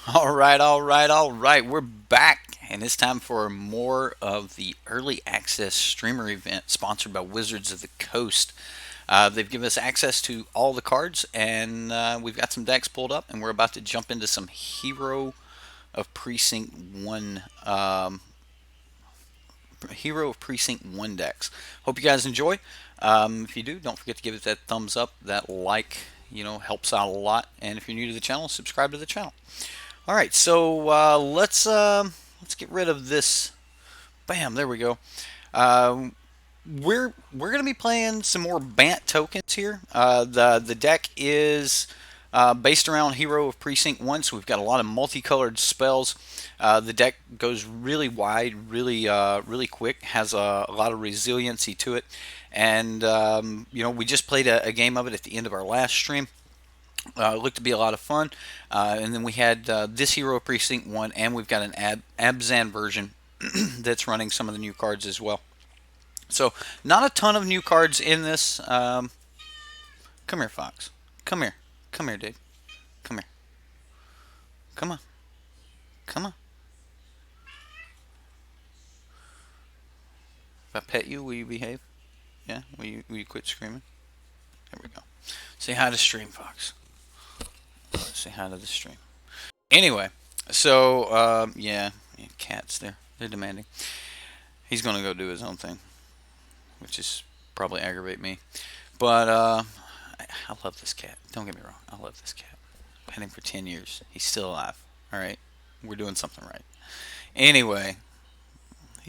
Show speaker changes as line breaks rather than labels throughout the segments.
All right. We're back, and it's time for more of the early access streamer event sponsored by Wizards of the Coast. They've given us access to all the cards, and we've got some decks pulled up, and we're about to jump into some Hero of Precinct 1 decks. Hope you guys enjoy. If you do, don't forget to give it that thumbs up, that like, helps out a lot. And if you're new to the channel, subscribe to the channel. All right, so let's get rid of this. Bam, there we go. Uh, we're gonna be playing some more Bant tokens here. The deck is based around Hero of Precinct One, so we've got a lot of multicolored spells. The deck goes really wide, really quick. Has a lot of resiliency to it, and we just played a game of it at the end of our last stream. It looked to be a lot of fun. And then we had this Hero Precinct 1, and we've got an Abzan version that's running some of the new cards as well. So, not a ton of new cards in this. Come here, Fox. Come here. Come here, dude. Come here. Come on. Come on. If I pet you, will you behave? Yeah? Will you quit screaming? There we go. Say hi to stream, Fox. Say hi to the stream. Anyway, so, yeah, cats, they're demanding. He's going to go do his own thing, which is probably aggravate me. But I love this cat. Don't get me wrong. I love this cat. I've had him for 10 years. He's still alive. All right. We're doing something right. Anyway,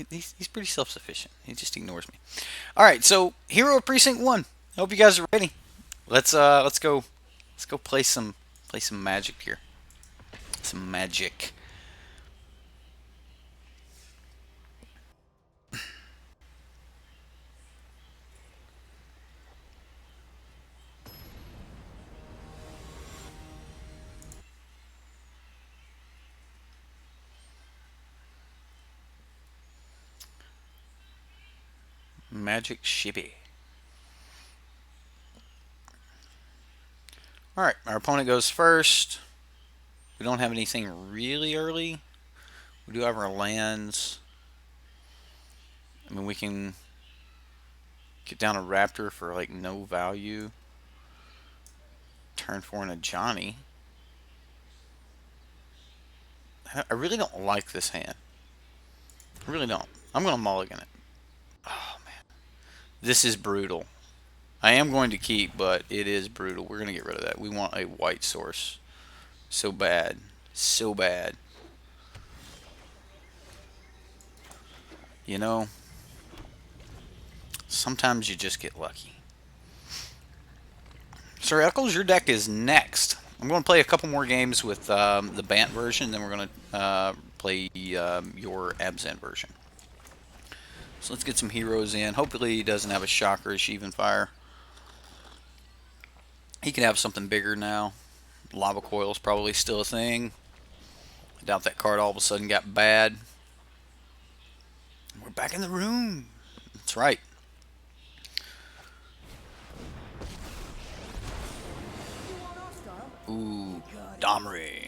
he's pretty self-sufficient. He just ignores me. All right. So Hero of Precinct 1. I hope you guys are ready. Let's go play some magic here. Some magic. Magic Shibby. All right. Our opponent goes first. We don't have anything really early. We do have our lands. I mean, we can get down a Raptor for like no value. Turn 4 and a Johnny. I really don't like this hand. I really don't. I'm going to mulligan it. Oh, man. This is brutal. I am going to keep, but it is brutal. We're going to get rid of that. We want a white source. So bad. So bad. You know, sometimes you just get lucky. Sir Eccles, your deck is next. I'm going to play a couple more games with the Bant version, then we're going to play your Abzan version. So let's get some heroes in. Hopefully he doesn't have a Shocker or Sheevan Fire. He can have something bigger now. Lava Coil's probably still a thing. I doubt that card all of a sudden got bad. We're back in the room. That's right. Ooh, Domri.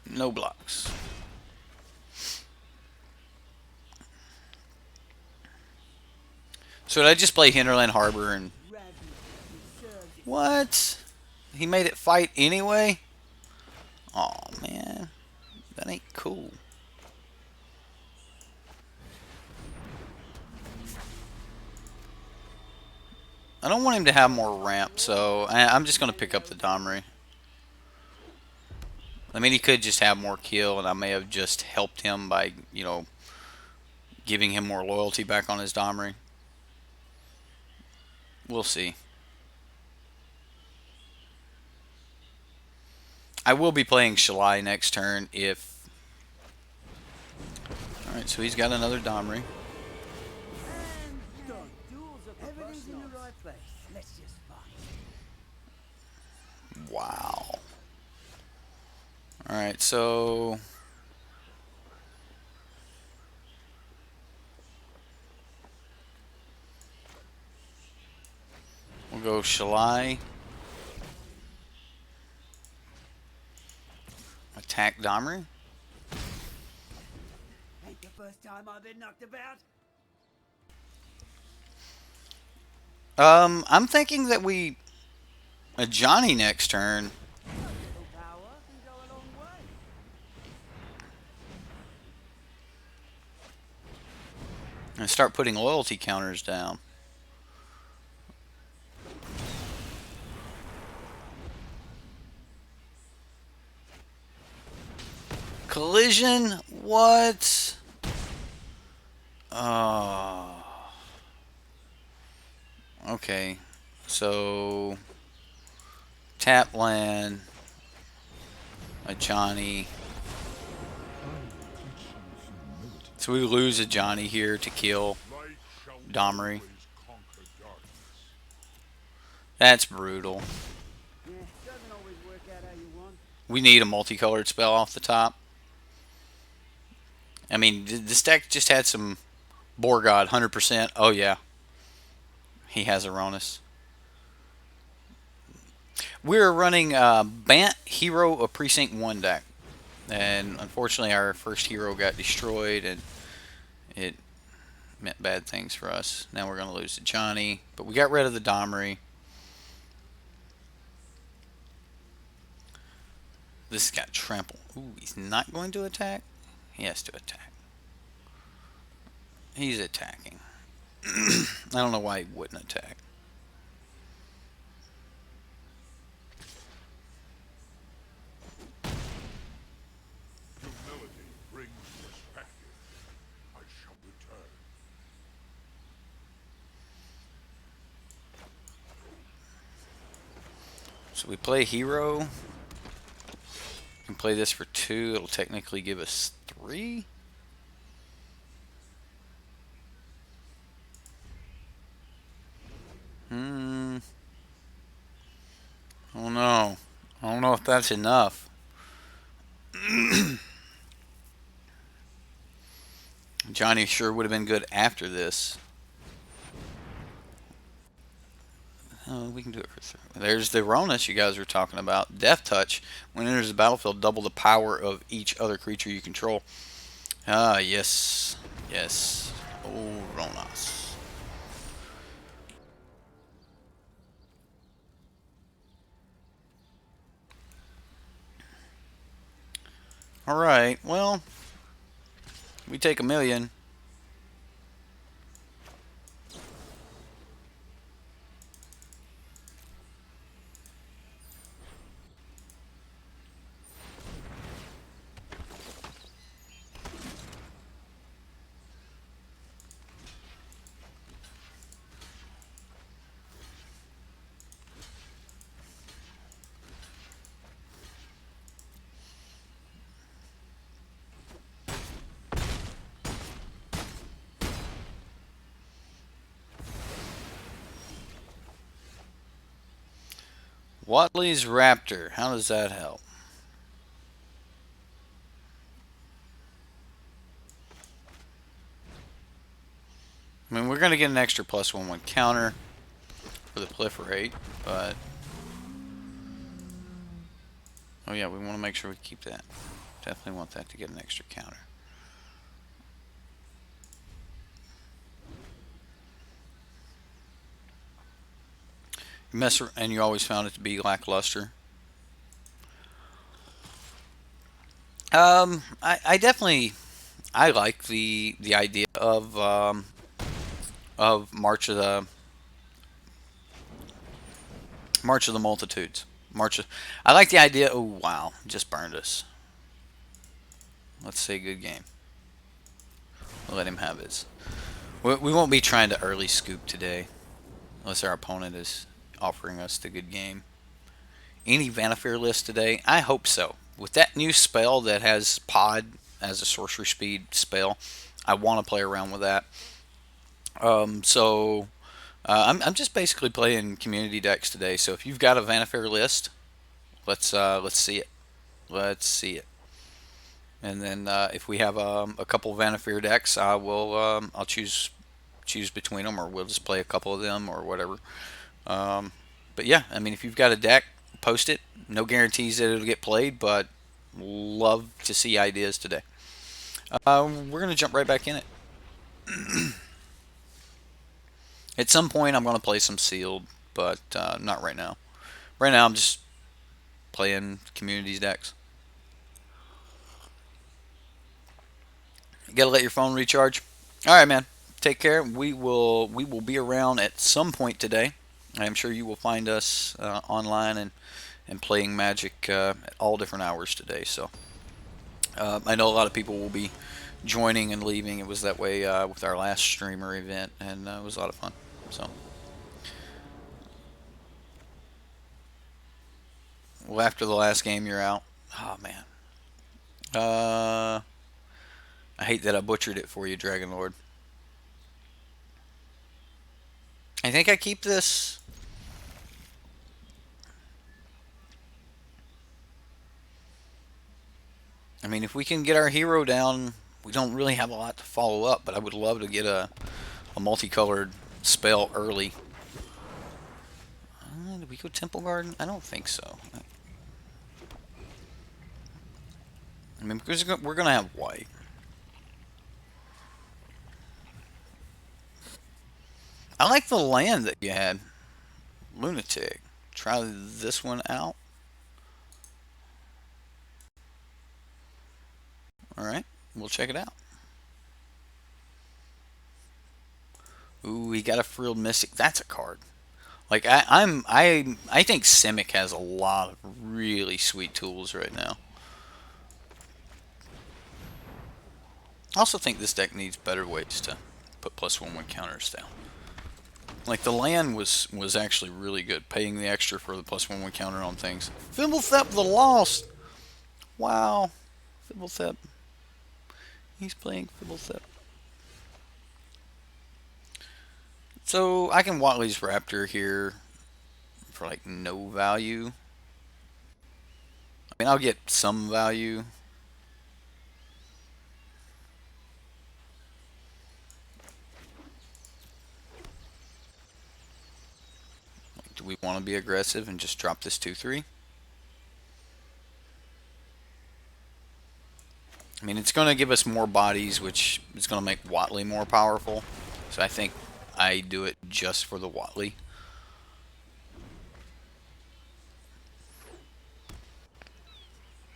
No blocks. So did I just play Hinterland Harbor and... What? He made it fight anyway? Oh man. That ain't cool. I don't want him to have more ramp, so I'm just going to pick up the Domri. I mean, he could just have more kill, and I may have just helped him by, giving him more loyalty back on his Domri. We'll see. I will be playing Shalai next turn if... Alright, so he's got another Domri. Wow. Alright, so... go Shalai. Attack Domri.
Ain't the first time I've been knocked about.
I'm thinking that we a Johnny next turn.
A little power can go a long way.
And start putting loyalty counters down. Collision? What? Oh. Okay. So tap land. A Johnny. So we lose a Johnny here to kill Domri. That's brutal.
Yeah, doesn't always work out how you want.
We need a multicolored spell off the top. I mean, this deck just had some Borgod, 100%. Oh, yeah. He has Aronis. We're running Bant Hero of Precinct 1 deck. And unfortunately, our first hero got destroyed, and it meant bad things for us. Now we're going to lose to Johnny. But we got rid of the Domri. This has got trample. Ooh, he's not going to attack? He has to attack. He's attacking. I don't know why he wouldn't attack.
Humility brings perspective. I shall return.
So we play hero. We can play this for 2. It'll technically give us 3. Oh no. I don't know if that's enough. Johnny sure would have been good after this. Oh, we can do it for 3. There's the Ronus you guys were talking about. Death Touch. When it enters the battlefield, double the power of each other creature you control. Ah, yes. Yes. Oh, Ronus. Alright, well, we take 1,000,000. Watley's Raptor. How does that help? I mean, we're going to get an extra +1/+1 counter for the proliferate, but... Oh yeah, we want to make sure we keep that. Definitely want that to get an extra counter. And you always found it to be lackluster. I definitely like the idea of March of the Multitudes. I like the idea. Oh wow, just burned us. Let's say good game. We'll let him have his. We won't be trying to early scoop today, unless our opponent is offering us the good game. Any Vanafair list today? I hope so. With that new spell that has Pod as a sorcery speed spell, I want to play around with that. I'm just basically playing community decks today. So if you've got a Vanafair list, let's see it. Let's see it. And then if we have a couple Vanafair decks, I'll choose between them, or we'll just play a couple of them or whatever. But yeah, I mean, if you've got a deck, post it. No guarantees that it'll get played, but love to see ideas today. We're gonna jump right back in it. At some point, I'm gonna play some sealed, but not right now. Right now, I'm just playing communities decks. You gotta let your phone recharge. All right, man. Take care. We will be around at some point today. I'm sure you will find us online and playing Magic at all different hours today. So I know a lot of people will be joining and leaving. It was that way with our last streamer event, and it was a lot of fun. So, well, after the last game, you're out. Oh man, uh, I hate that I butchered it for you, Dragon Lord. I think I keep this. I mean, if we can get our hero down, we don't really have a lot to follow up. But I would love to get a multicolored spell early. Did we go Temple Garden? I don't think so. I mean, because we're gonna have white. I like the land that you had, Lunatic. Try this one out. All right, we'll check it out. Ooh, he got a Frilled Mystic. That's a card. Like I think Simic has a lot of really sweet tools right now. I also think this deck needs better ways to put +1/+1 counters down. Like the land was actually really good, paying the extra for the +1/+1 counter on things. Fimblethep the Lost. Wow, Fimblethep. He's playing Fimblethep. So I can Watley's Raptor here for like no value. I mean, I'll get some value. Do we want to be aggressive and just drop this 2/3? I mean, it's going to give us more bodies, which is going to make Watley more powerful. So I think I do it just for the Watley.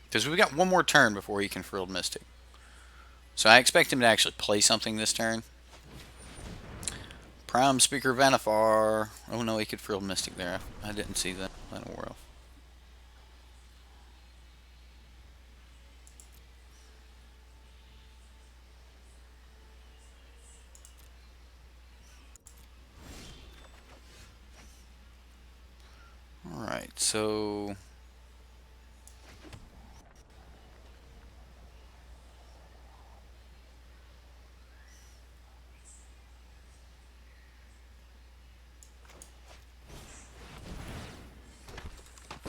Because we've got one more turn before he can Frilled Mystic. So I expect him to actually play something this turn. Prime Speaker Vanifar. Oh no, he could Frilled Mystic there. I didn't see that. I don't worry. Alright, so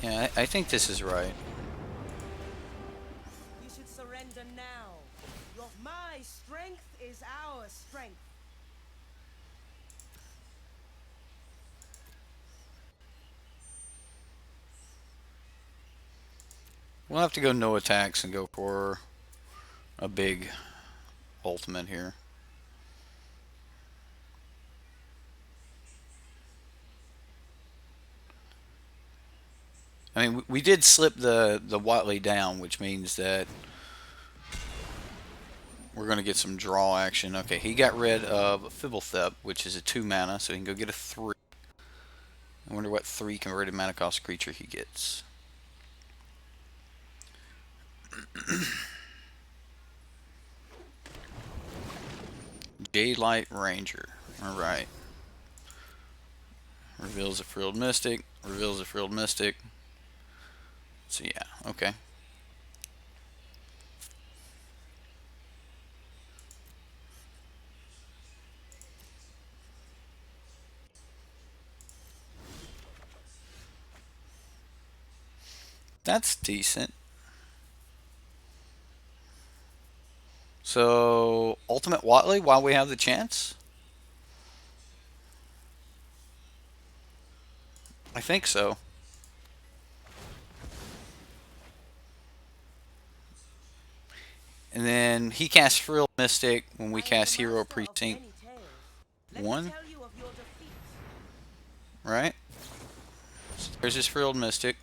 yeah, I think this is right.
You should surrender now. My strength is our strength.
We'll have to go no attacks and go for a big ultimate here. I mean, we did slip the Watley down, which means that we're going to get some draw action. Okay, he got rid of Fibblethep, which is a 2 mana, so he can go get a 3. I wonder what 3 converted mana cost creature he gets. Daylight Ranger. Alright. Reveals a Frilled Mystic. Reveals a Frilled Mystic. So yeah, okay. That's decent. So, Ultimate Watley while we have the chance? I think so. And then he casts Frilled Mystic when we
I am the
cast Hero
master of
Precinct
many tales. Let me
1,
tell you of your defeats.
right? So there's his Frilled Mystic.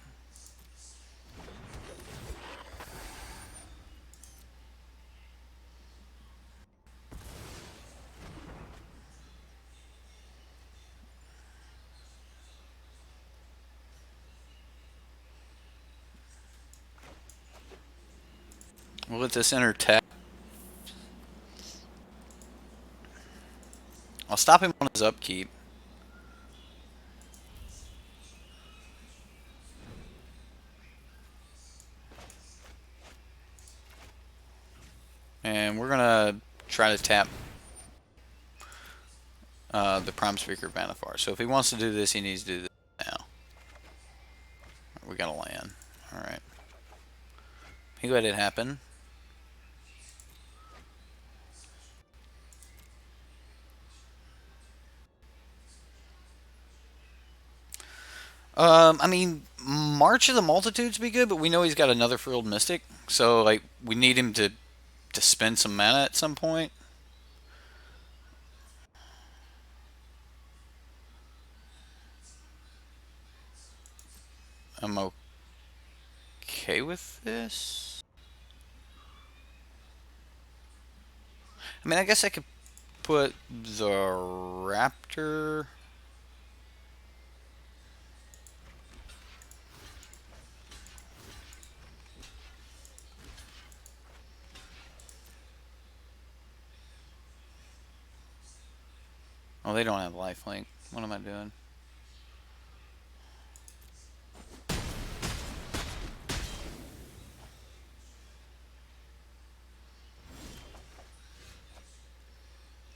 We'll let this enter tap. I'll stop him on his upkeep. And we're gonna try to tap the Prime Speaker Vanifar. So if he wants to do this, he needs to do this now. We gotta land. Alright. He let it happen. I mean, March of the Multitudes be good, but we know he's got another Frilled Mystic. So, like, we need him to spend some mana at some point. I'm okay with this. I mean, I guess I could put the Raptor. Oh, they don't have lifelink. What am I doing?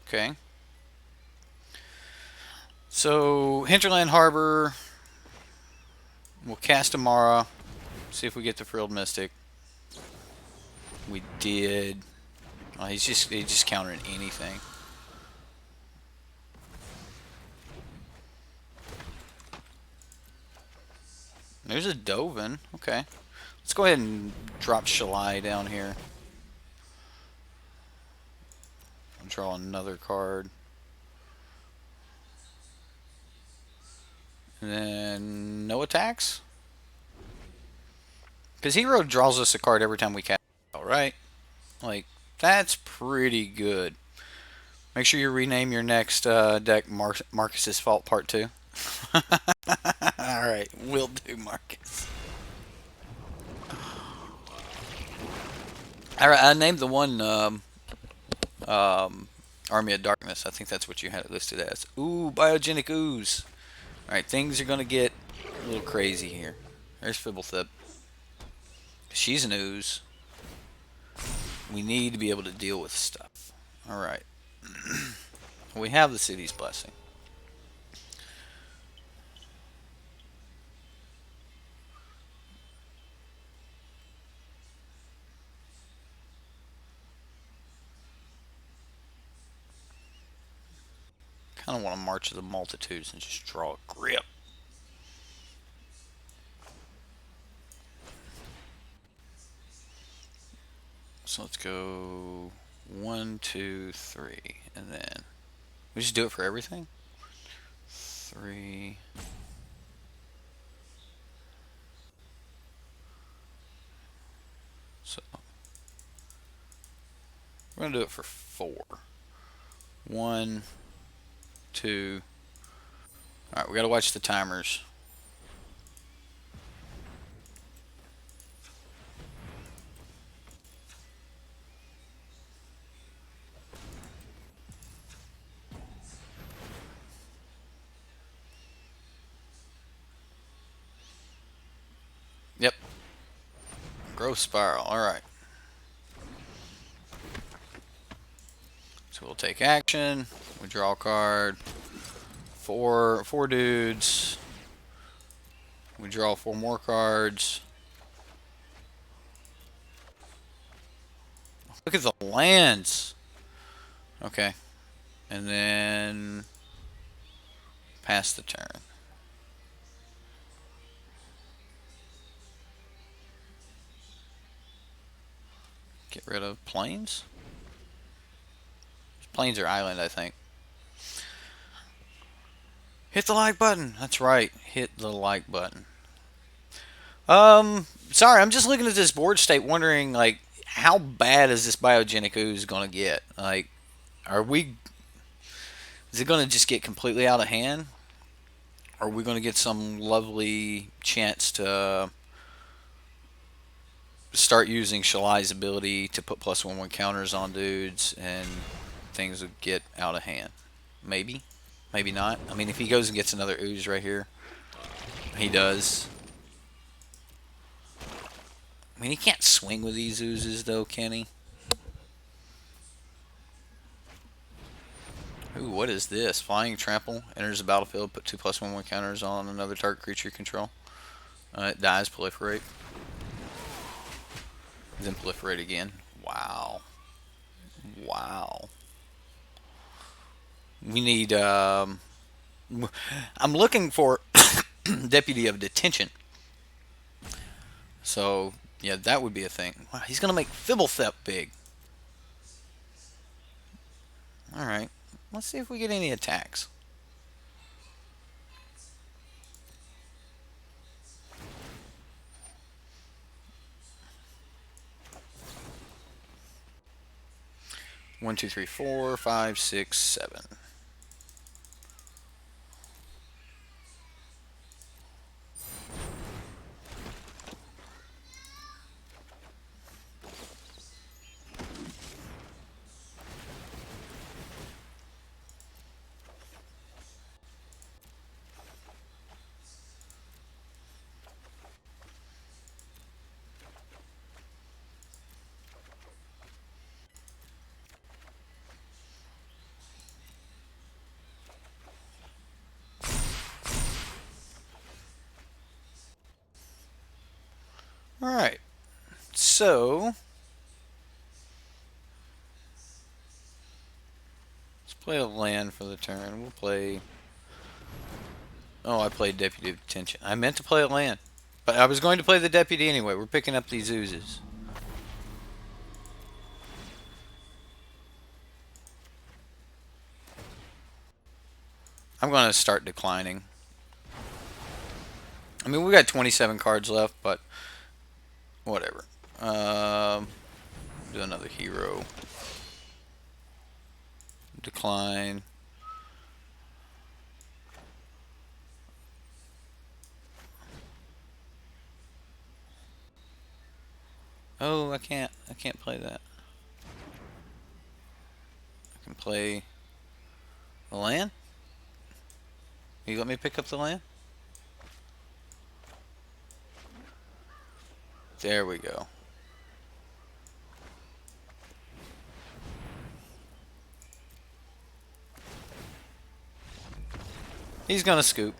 Okay. So, Hinterland Harbor. We'll cast Amara. See if we get the Frilled Mystic. We did. Oh, he's just countering anything. There's a Dovin. Okay. Let's go ahead and drop Shalai down here. I'll draw another card. And then no attacks? Because Hero draws us a card every time we cast a spell, right? Like, that's pretty good. Make sure you rename your next deck Marcus's Fault Part 2. Alright, will do, Marcus. Alright, I named the one Army of Darkness. I think that's what you had it listed as. Ooh, Biogenic Ooze. Alright, things are going to get a little crazy here. There's Fibblethip. She's an ooze. We need to be able to deal with stuff. Alright. We have the City's Blessing. Kind of want to march to the Multitudes and just draw a grip. So let's go 1, 2, 3, and then we just do it for everything. 3. So we're gonna do it for 4. 1, 2. All right, we gotta watch the timers. Yep. Growth spiral. All right. So we'll take action. We draw a card. Four dudes. We draw 4 more cards. Look at the lands. Okay. And then pass the turn. Get rid of plains. Plains are island, I think. Hit the like button. That's right. Hit the like button. Sorry, I'm just looking at this board state, wondering like how bad is this biogenic ooze gonna get? Like, are we? Is it gonna just get completely out of hand? Or are we gonna get some lovely chance to start using Shalai's ability to put +1/+1 counters on dudes and things would get out of hand? Maybe, maybe not. I mean, if he goes and gets another ooze right here, he does. I mean, he can't swing with these oozes, though, can he? Ooh, what is this? Flying Trample. Enters the battlefield, put 2 +1/+1 counters on another target creature you control. It dies, proliferate. Then proliferate again. Wow. Wow. We need, I'm looking for Deputy of Detention. So, yeah, that would be a thing. Wow, he's going to make Fibblethep big. Alright. Let's see if we get any attacks. One, two, three, 4, 5, 6, 7. Alright. So, let's play a land for the turn. We'll play... Oh, I played Deputy of Detention. I meant to play a land. But I was going to play the Deputy anyway. We're picking up these oozes. I'm going to start declining. I mean, we got 27 cards left, but whatever. Do another hero. Decline. Oh, I can't play that. I can play the land. You let me pick up the land? There we go. He's gonna scoop.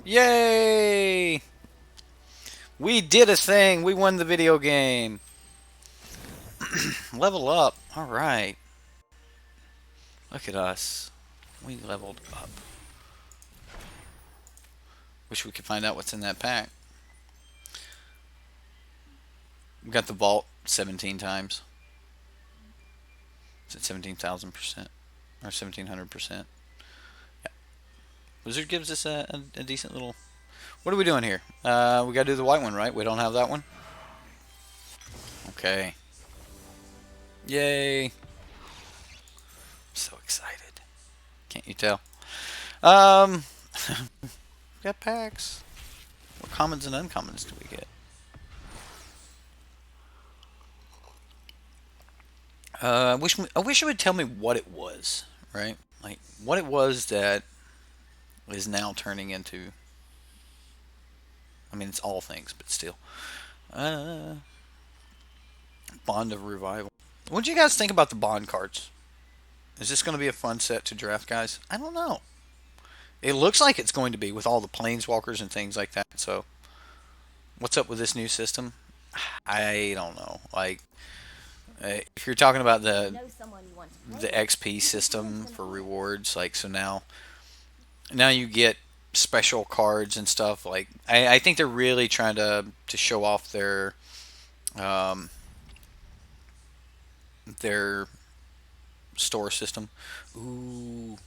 Yay! We did a thing. We won the video game. Level up. Alright. Look at us. We leveled up. Wish we could find out what's in that pack. We got the vault 17 times. Is it 17,000%? Or 1,700%? Yeah. Wizard gives us a decent little... What are we doing here? We gotta do the white one, right? We don't have that one? Okay. Yay. I'm so excited. Can't you tell? We got packs. What commons and uncommons do we get? I wish it would tell me what it was, right? Like what it was that is now turning into. I mean, it's all things, but still. Bond of Revival. What do you guys think about the bond cards? Is this going to be a fun set to draft, guys? I don't know. It looks like it's going to be with all the planeswalkers and things like that. So, what's up with this new system? I don't know. Like, if you're talking about the XP system for rewards, like so now you get special cards and stuff. Like, I think they're really trying to show off their their store system. Ooh,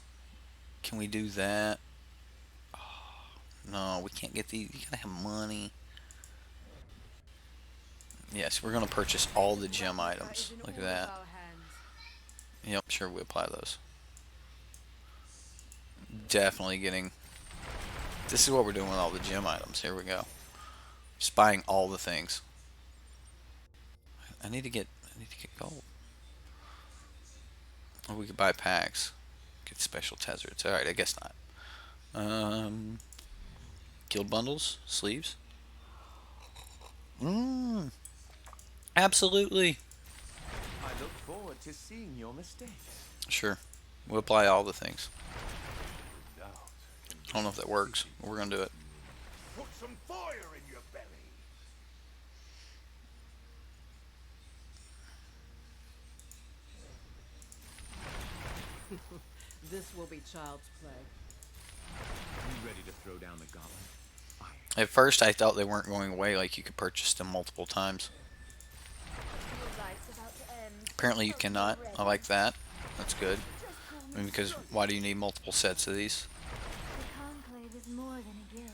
can we do that? No, we can't get these. You gotta have money. Yes, we're gonna purchase all the gem
Replica
items.
is in
Look at
all of
that.
our hands.
Yep, sure we apply those. Definitely getting. This is what we're doing with all the gem items. Here we go. Just buying all the things. I need to get. I need to get gold. Or we could buy packs. Get special tezzards. All right, I guess not. Um, guild bundles, sleeves. Mmm. Absolutely.
I look forward to seeing your mistakes.
Sure. We'll apply all the things.
Doubt can
I don't know if that works, but we're gonna do it.
put some fire in your belly.
This will be child's play.
You ready to throw down the gauntlet?
At first, I thought they weren't going away. Like you could purchase them multiple times.
Your life's about to end.
Apparently, you
Hope you're
cannot.
ready.
I like that. That's good.
Just call
I
me
mean, because
Sophie.
why do you need multiple sets of these?
The Conclave is more than a guild.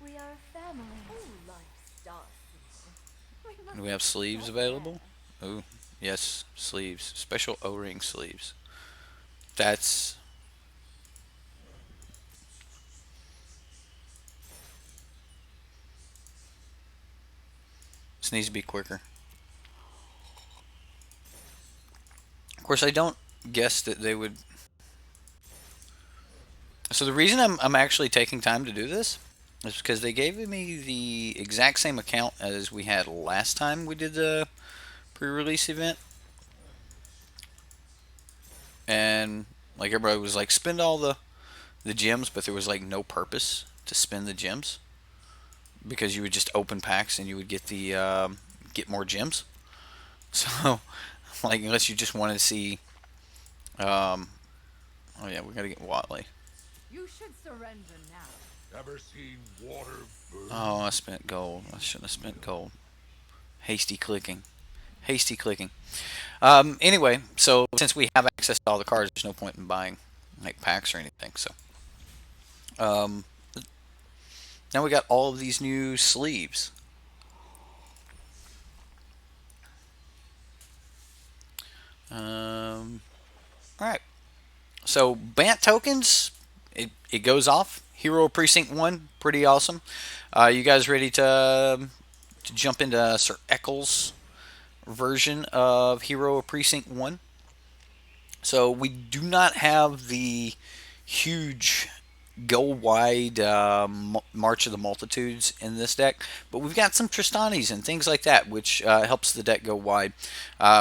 We are a family. Oh, life starts.
Do we have sleeves available? Ooh, yes, sleeves. Special O-ring sleeves. That's. This needs to be quicker. Of course, I don't guess that they would. So the reason I'm actually taking time to do this is because they gave me the exact same account as we had last time we did the pre-release event, and like everybody was like spend all the gems, but there was like no purpose to spend the gems because you would just open packs and you would get the get more gems. So like unless you just wanted to see, oh yeah, we gotta get Watley.
You should surrender now.
Ever seen water burn?
Oh, I spent gold. I shouldn't have spent gold. Hasty clicking. Hasty clicking. Anyway, so since we have access to all the cards, there's no point in buying like packs or anything. So um, now we got all of these new sleeves. All right. So Bant tokens, it goes off. Hero Precinct 1, pretty awesome. You guys ready to jump into Sir Eccles' version of Hero Precinct 1? So we do not have the huge go wide March of the Multitudes in this deck, but we've got some Tristanis and things like that, which helps the deck go wide.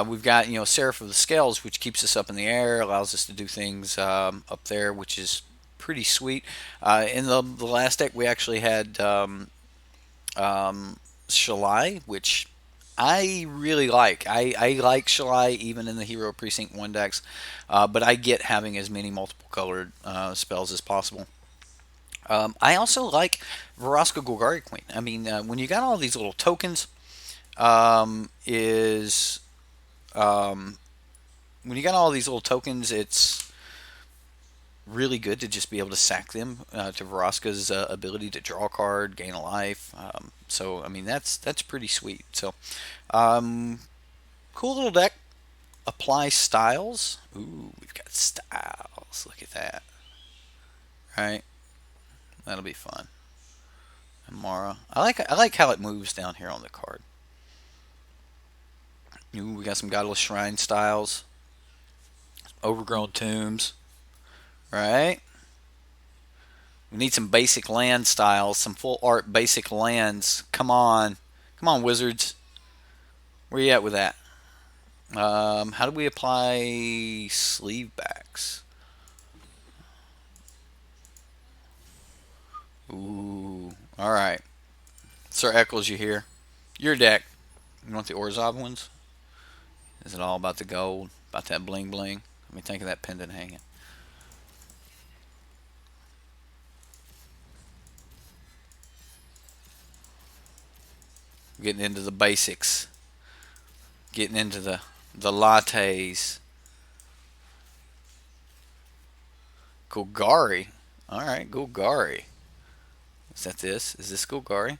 We've got Seraph of the Scales, which keeps us up in the air, allows us to do things up there, which is pretty sweet. In the last deck, we actually had Shalai, which I really like. I like Shalai even in the Hero Precinct 1 decks, but I get having as many multiple colored spells as possible. I also like Veraska Golgari Queen. I mean, when you got all these little tokens, is when you got all these little tokens, it's really good to just be able to sack them to Veraska's ability to draw a card, gain a life. So I mean that's pretty sweet. So cool little deck. Apply styles. Ooh, we've got styles. Look at that. Right, that'll be fun. Amara. I like how it moves down here on the card. Ooh, we got some Godless Shrine styles. Overgrown Tombs. Right? We need some basic land styles, some full art basic lands. Come on. Come on, Wizards. Where you at with that? How do we apply sleeve backs? Ooh. Alright. Sir Eccles, you here? Your deck. You want the Orzhov ones? Is it all about the gold? About that bling bling? Let me think of that pendant hanging. Getting into the basics. Getting into the The lattes. Golgari. Alright, Golgari. Is that this? Is this Golgari?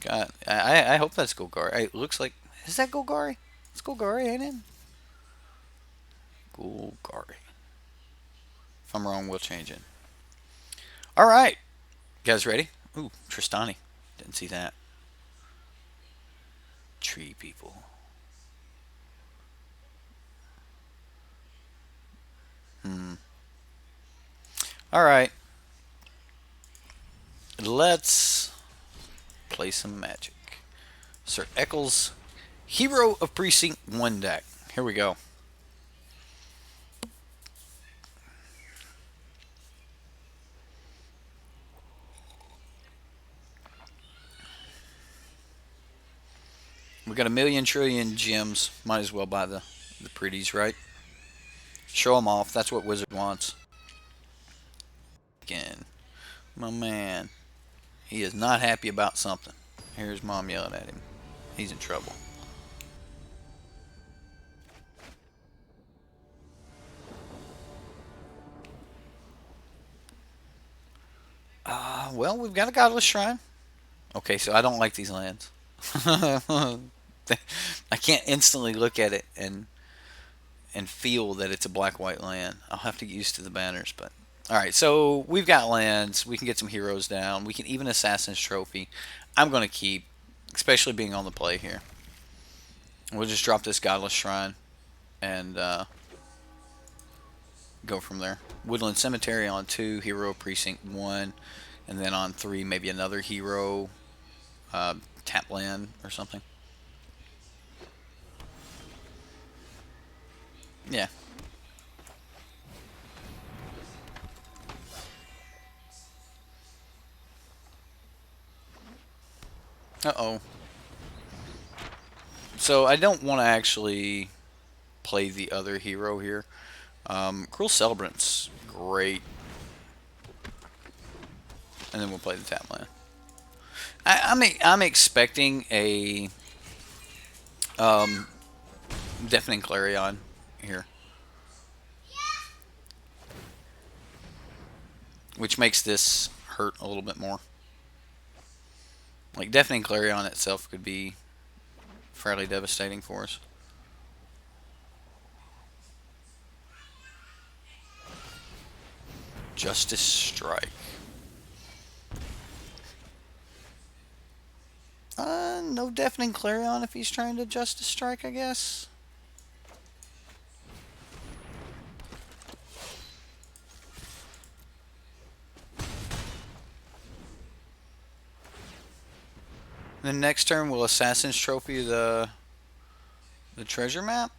God, I hope that's Golgari. It looks like... Is that Golgari? It's Golgari, ain't it? Golgari. If I'm wrong, we'll change it. Alright. You guys ready? Ooh, Tristani. Didn't see that. Tree people. Alright. Let's play some Magic. Sir Eccles, Hero of Precinct 1 deck. Here we go. We got a million trillion gems. Might as well buy the pretties, right? Show them off. That's what Wizard wants. Again. My man. He is not happy about something. Here's Mom yelling at him. He's in trouble. Well, we've got a Godless Shrine. Okay, so I don't like these lands. I can't instantly look at it and feel that it's a black-white land. I'll have to get used to the banners, but... Alright, so we've got lands. We can get some heroes down. We can even Assassin's Trophy. I'm going to keep, especially being on the play here. We'll just drop this Godless Shrine and go from there. Woodland Cemetery on 2, Hero Precinct 1, and then on 3, maybe another hero tap land or something. Yeah. Uh-oh. So I don't want to actually play the other hero here. Cruel Celebrant's great. And then we'll play the tap land. I'm expecting a Deafening Clarion here. Which makes this hurt a little bit more. Like, Deafening Clarion itself could be fairly devastating for us. Justice Strike. No Deafening Clarion if he's trying to Justice Strike, I guess. Then next turn we'll Assassin's Trophy the treasure map.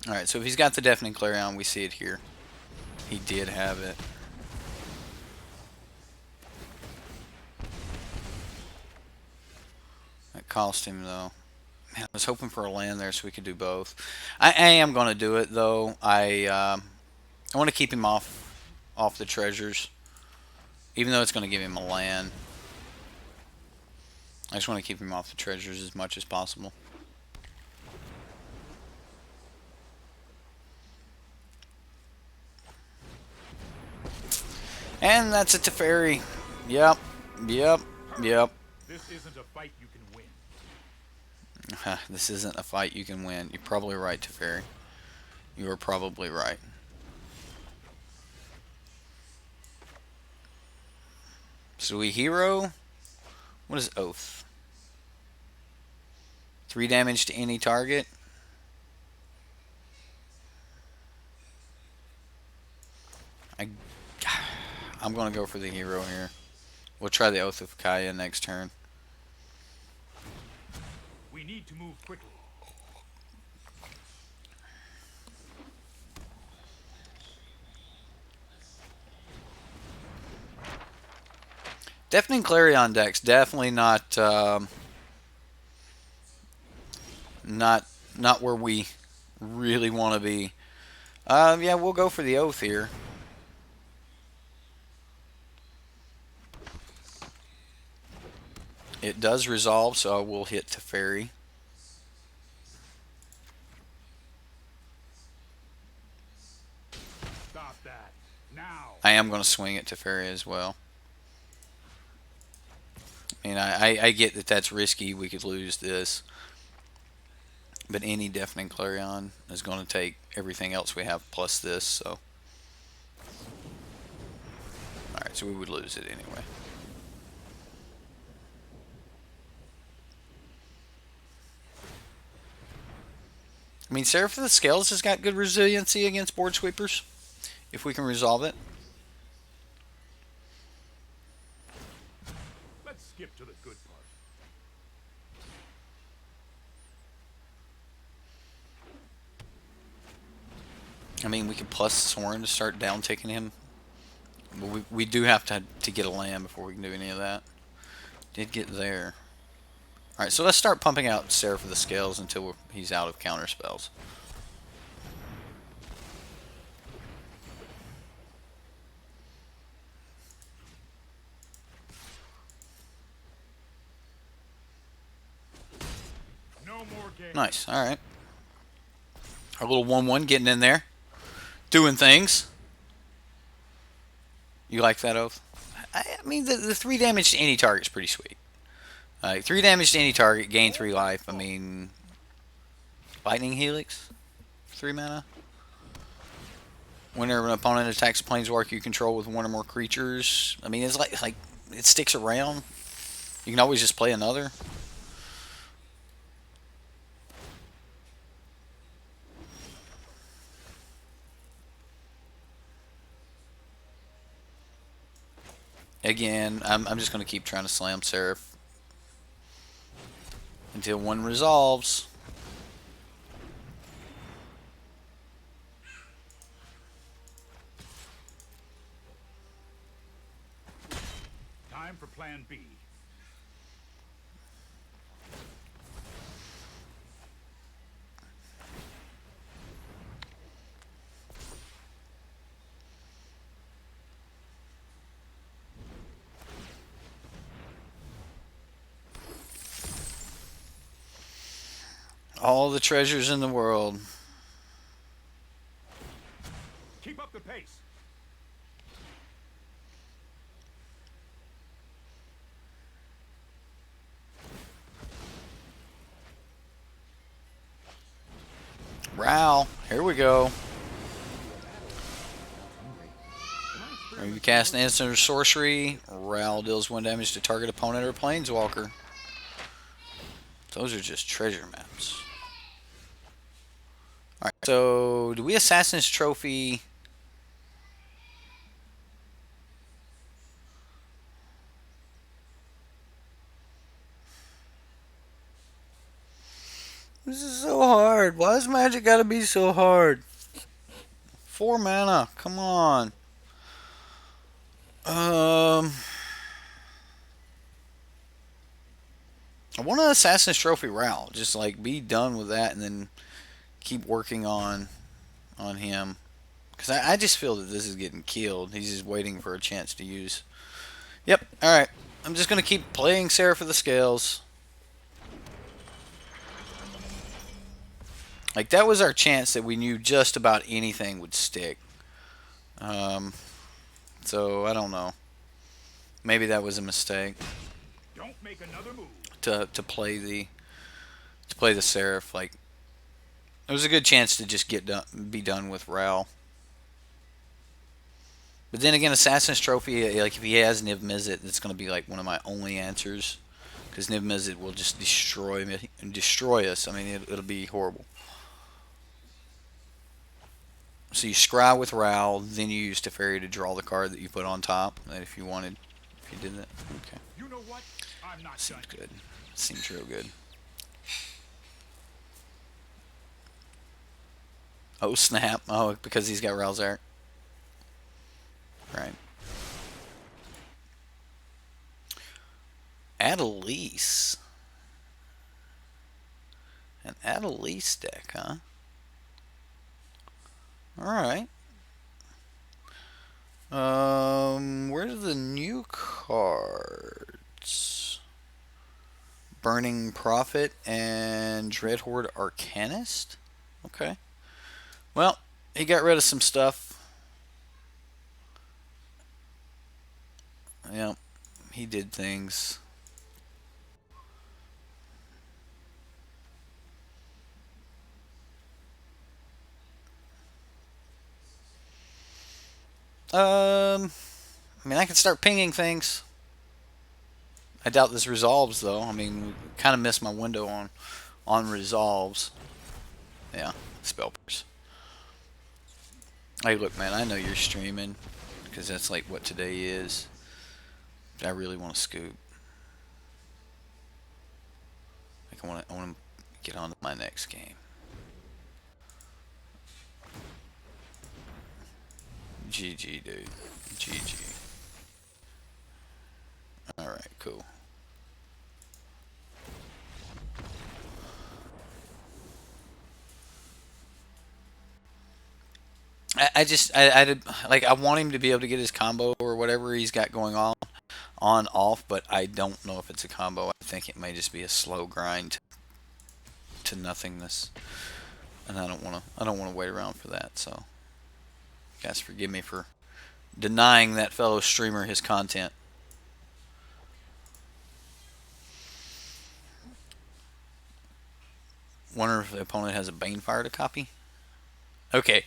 Alright, so if he's got the Deafening Clarion, we see it here. He did have it. That cost him, though. Man, I was hoping for a land there so we could do both. I am going to do it, though. I want to keep him off the treasures. Even though it's going to give him a land. I just want to keep him off the treasures as much as possible. And that's a Teferi. Yep.
This isn't a fight you can win.
This isn't a fight you can win. You're probably right, Teferi. You are probably right. So we hero. What is Oath? 3 damage to any target. I'm going to go for the hero here. We'll try the Oath of Kaya next turn.
We need to move quickly.
Deafening Clarion decks, definitely not not where we really want to be. Yeah, we'll go for the Oath here. It does resolve, so I will hit Teferi.
Stop that. Now.
I am going to swing at Teferi as well. I mean, I get that that's risky. We could lose this. But any Deafening Clarion is going to take everything else we have plus this, so. Alright, so we would lose it anyway. I mean, Seraph of the Scales has got good resiliency against board sweepers, if we can resolve it.
Let's skip to the good part.
I mean, we could plus Soren to start down taking him. But we do have to get a land before we can do any of that. Did get there. Alright, so let's start pumping out Seraph of the Scales until he's out of counter spells.
No more games.
Nice, alright. Our little 1-1 getting in there. Doing things. You like that, Oath? I mean, the 3 damage to any target is pretty sweet. 3 damage to any target, gain 3 life. I mean, Lightning Helix, 3 mana. Whenever an opponent attacks a planeswalker you control with 1 or more creatures, I mean, it's like it sticks around. You can always just play another. Again, I'm just going to keep trying to slam Seraph until one resolves.
Time for plan B.
All the treasures in the world.
Keep up the pace.
Ral, here we go. Are you casting instant or sorcery? Ral deals 1 damage to target opponent or planeswalker. Those are just treasure maps. Alright, so do we Assassin's Trophy? This is so hard. Why does Magic gotta be so hard? 4 mana, come on. I want an Assassin's Trophy Ral. Just like be done with that and then keep working on him. Because I just feel that this is getting killed. He's just waiting for a chance to use. Yep, alright. I'm just going to keep playing Seraph of the Scales. Like, that was our chance that we knew just about anything would stick. So, I don't know. Maybe that was a mistake.
Don't make another move.
To play the Seraph. Like, it was a good chance to just be done with Ral. But then again, Assassin's Trophy, like if he has Niv Mizzet, it's going to be like one of my only answers. Because Niv Mizzet will just destroy us. I mean, it'll be horrible. So you scry with Ral, then you use Teferi to draw the card that you put on top. And if you did that. Okay.
You know what? I'm not
Seems
done.
good. Seems real good. Oh, snap. Oh, because he's got Ralzar. Right. Adelice. An Adelice deck, huh? Alright. Where's the new cards? Burning Prophet and Dreadhorde Arcanist. Okay. Well, he got rid of some stuff. Yeah, he did things. I mean, I can start pinging things. I doubt this resolves though. I mean, kind of missed my window on resolves. Yeah, spellpers. Hey, look, man, I know you're streaming because that's like what today is. But I really want to scoop. Like I want to get on to my next game. GG, dude. GG. All right, cool. Like I want him to be able to get his combo or whatever he's got going on off, but I don't know if it's a combo. I think it may just be a slow grind to nothingness, and I don't want to wait around for that. So, guys, forgive me for denying that fellow streamer his content. Wonder if the opponent has a Banefire to copy. Okay,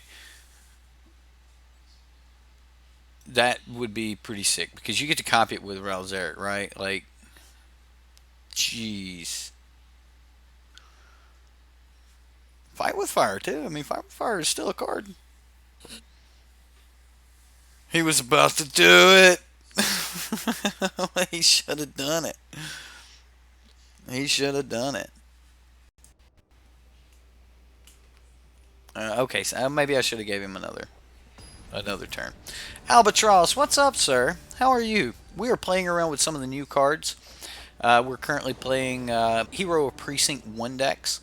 that would be pretty sick because you get to copy it with Ralzeric, right? Like, jeez. Fight with Fire too. I mean, Fight with Fire is still a card. He was about to do it. He should have done it. He should have done it. Okay, so maybe I should have gave him another turn. Albatross, what's up, sir? How are you? We are playing around with some of the new cards. We're currently playing Hero of Precinct 1 decks.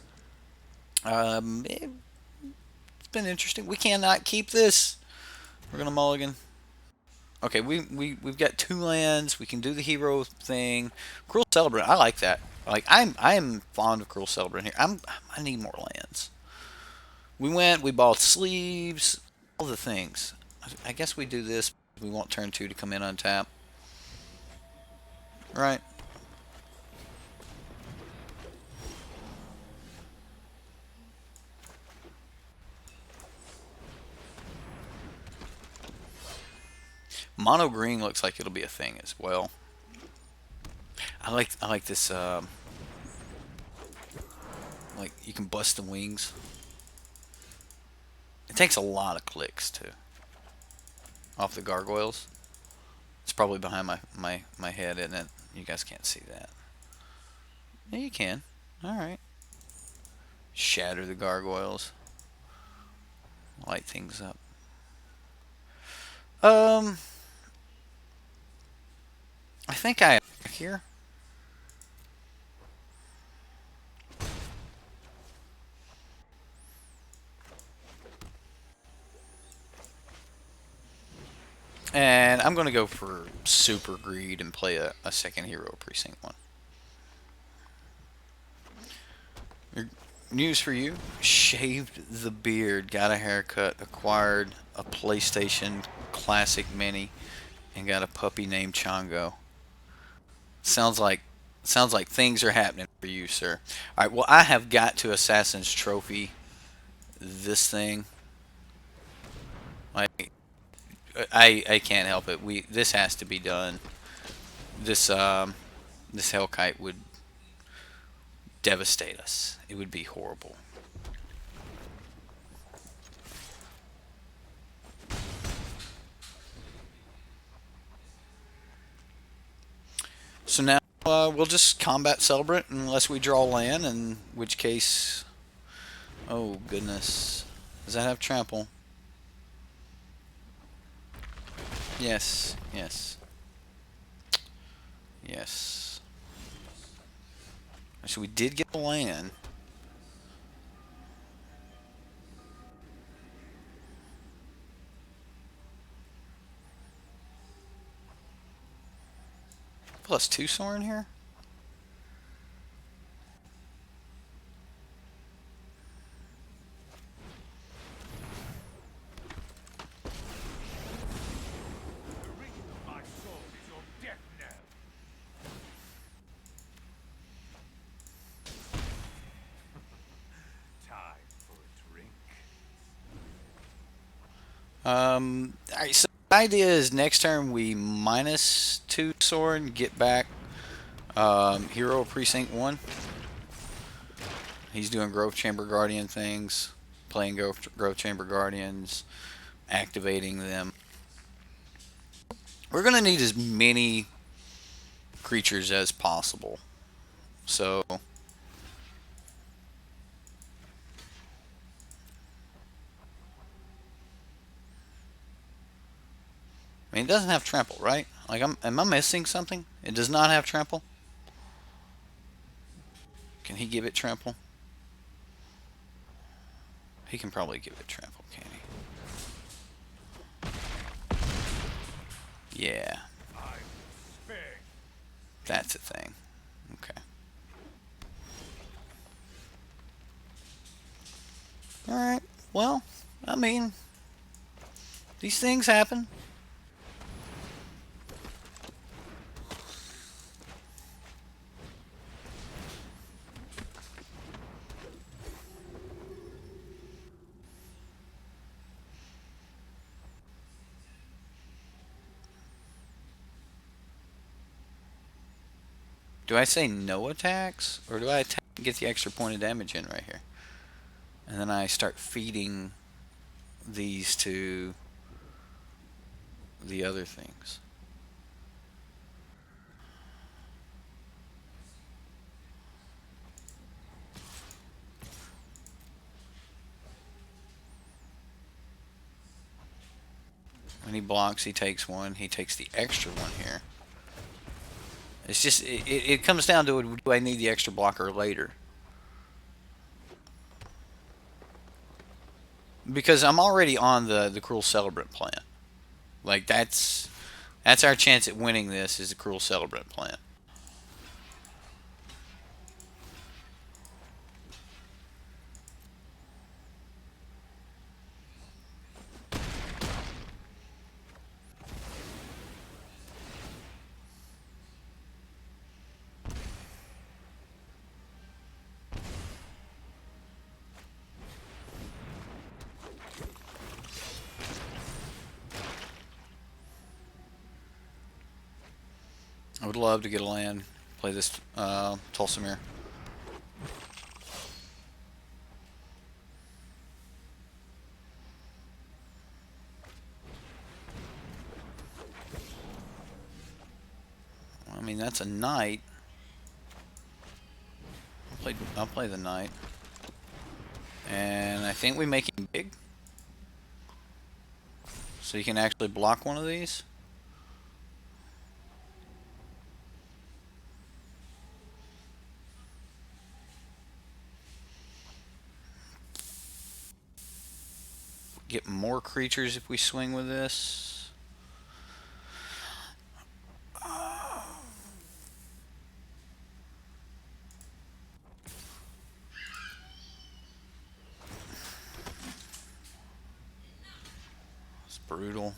It's been interesting. We cannot keep this. We're going to mulligan. Okay, we've got 2 lands. We can do the hero thing. Cruel Celebrant, I like that. Like I'm fond of Cruel Celebrant here. I need more lands. We bought sleeves, all the things. I guess we do this. We want turn 2 to come in on tap. Right. Mono green looks like it'll be a thing as well. I like this. Like you can bust the wings. It takes a lot of clicks too. Off the gargoyles. It's probably behind my head, isn't it? You guys can't see that. Yeah, you can. All right. Shatter the gargoyles. Light things up. I think I here. And I'm going to go for Super Greed and play a second Hero Precinct 1. News for you. Shaved the beard, got a haircut, acquired a PlayStation Classic Mini, and got a puppy named Chongo. Sounds like things are happening for you, sir. All right, well, I have got to Assassin's Trophy this thing. Like I can't help it. This has to be done. This Hellkite would devastate us. It would be horrible. So now we'll just combat Celebrant unless we draw land, in which case, oh goodness, does that have trample? Yes, yes, yes. So we did get the land. +2 Sorin here? Alright, so the idea is next turn we -2 sword and get back Hero of Precinct 1. He's doing Growth Chamber Guardian things, playing Growth Chamber Guardians, activating them. We're going to need as many creatures as possible. So, I mean, it doesn't have trample, right? Like, am I missing something? It does not have trample? Can he give it trample? He can probably give it trample, can't he? Yeah, that's a thing. Okay. Alright, well, I mean, these things happen. Do I say no attacks? Or do I attack and get the extra point of damage in right here? And then I start feeding these to the other things. When he blocks, he takes one. He takes the extra one here. It's just, it comes down to, do I need the extra blocker later? Because I'm already on the Cruel Celebrant plant. Like, that's our chance at winning this, is the Cruel Celebrant plant. I would love to get a land, play this Tulsamere. I mean, that's a knight. I'll play the knight. And I think we make him big. So you can actually block one of these. Get more creatures if we swing with this. It's brutal.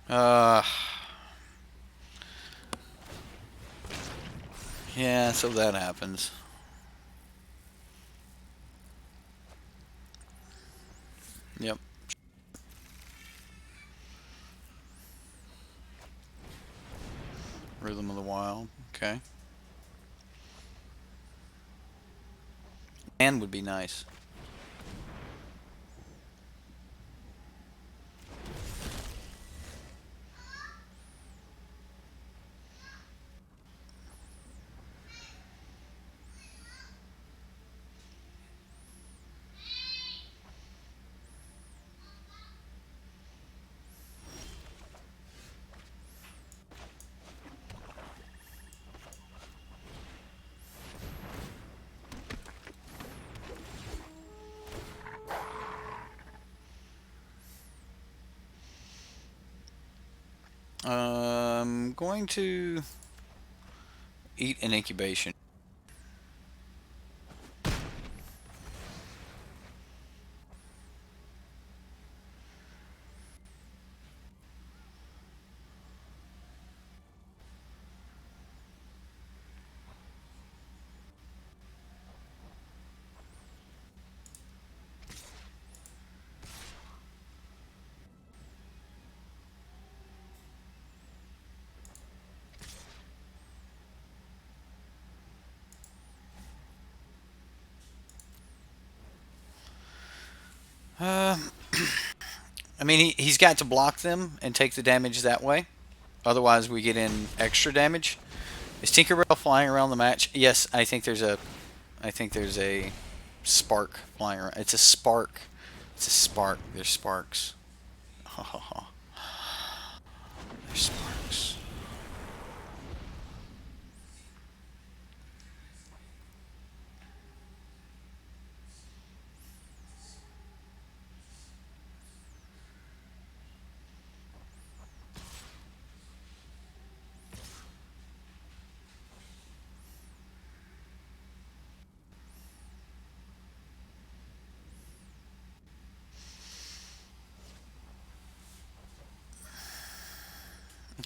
Uh, yeah, so that happens. Yep. Rhythm of the Wild. Okay. And would be nice. I'm going to Eat an incubation. Uh, I mean, he's got to block them and take the damage that way. Otherwise, we get in extra damage. Is Tinkerbell flying around the match? Yes, I think there's a spark flying around. It's a spark. It's a spark. There's sparks. There's sparks.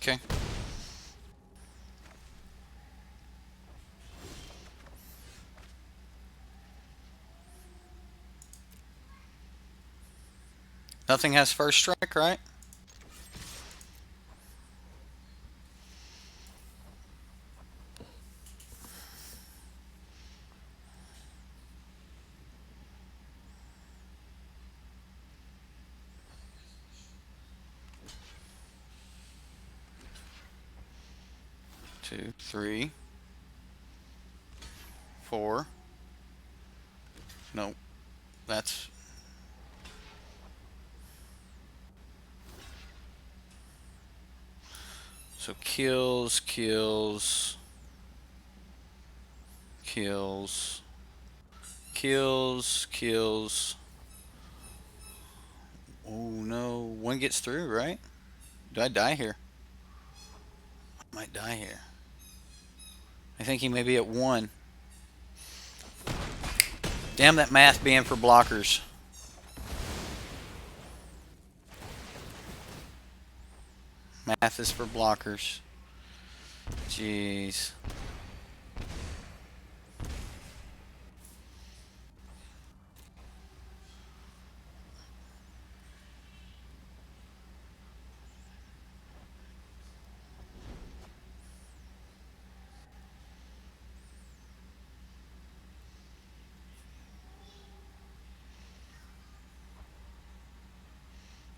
Okay. Nothing has first strike, right? Two, three, four. No, that's so kills, kills, kills, kills, kills. Oh no, one gets through, right? Do I die here? I might die here. I think he may be at one. Damn that math being for blockers. Math is for blockers. Jeez.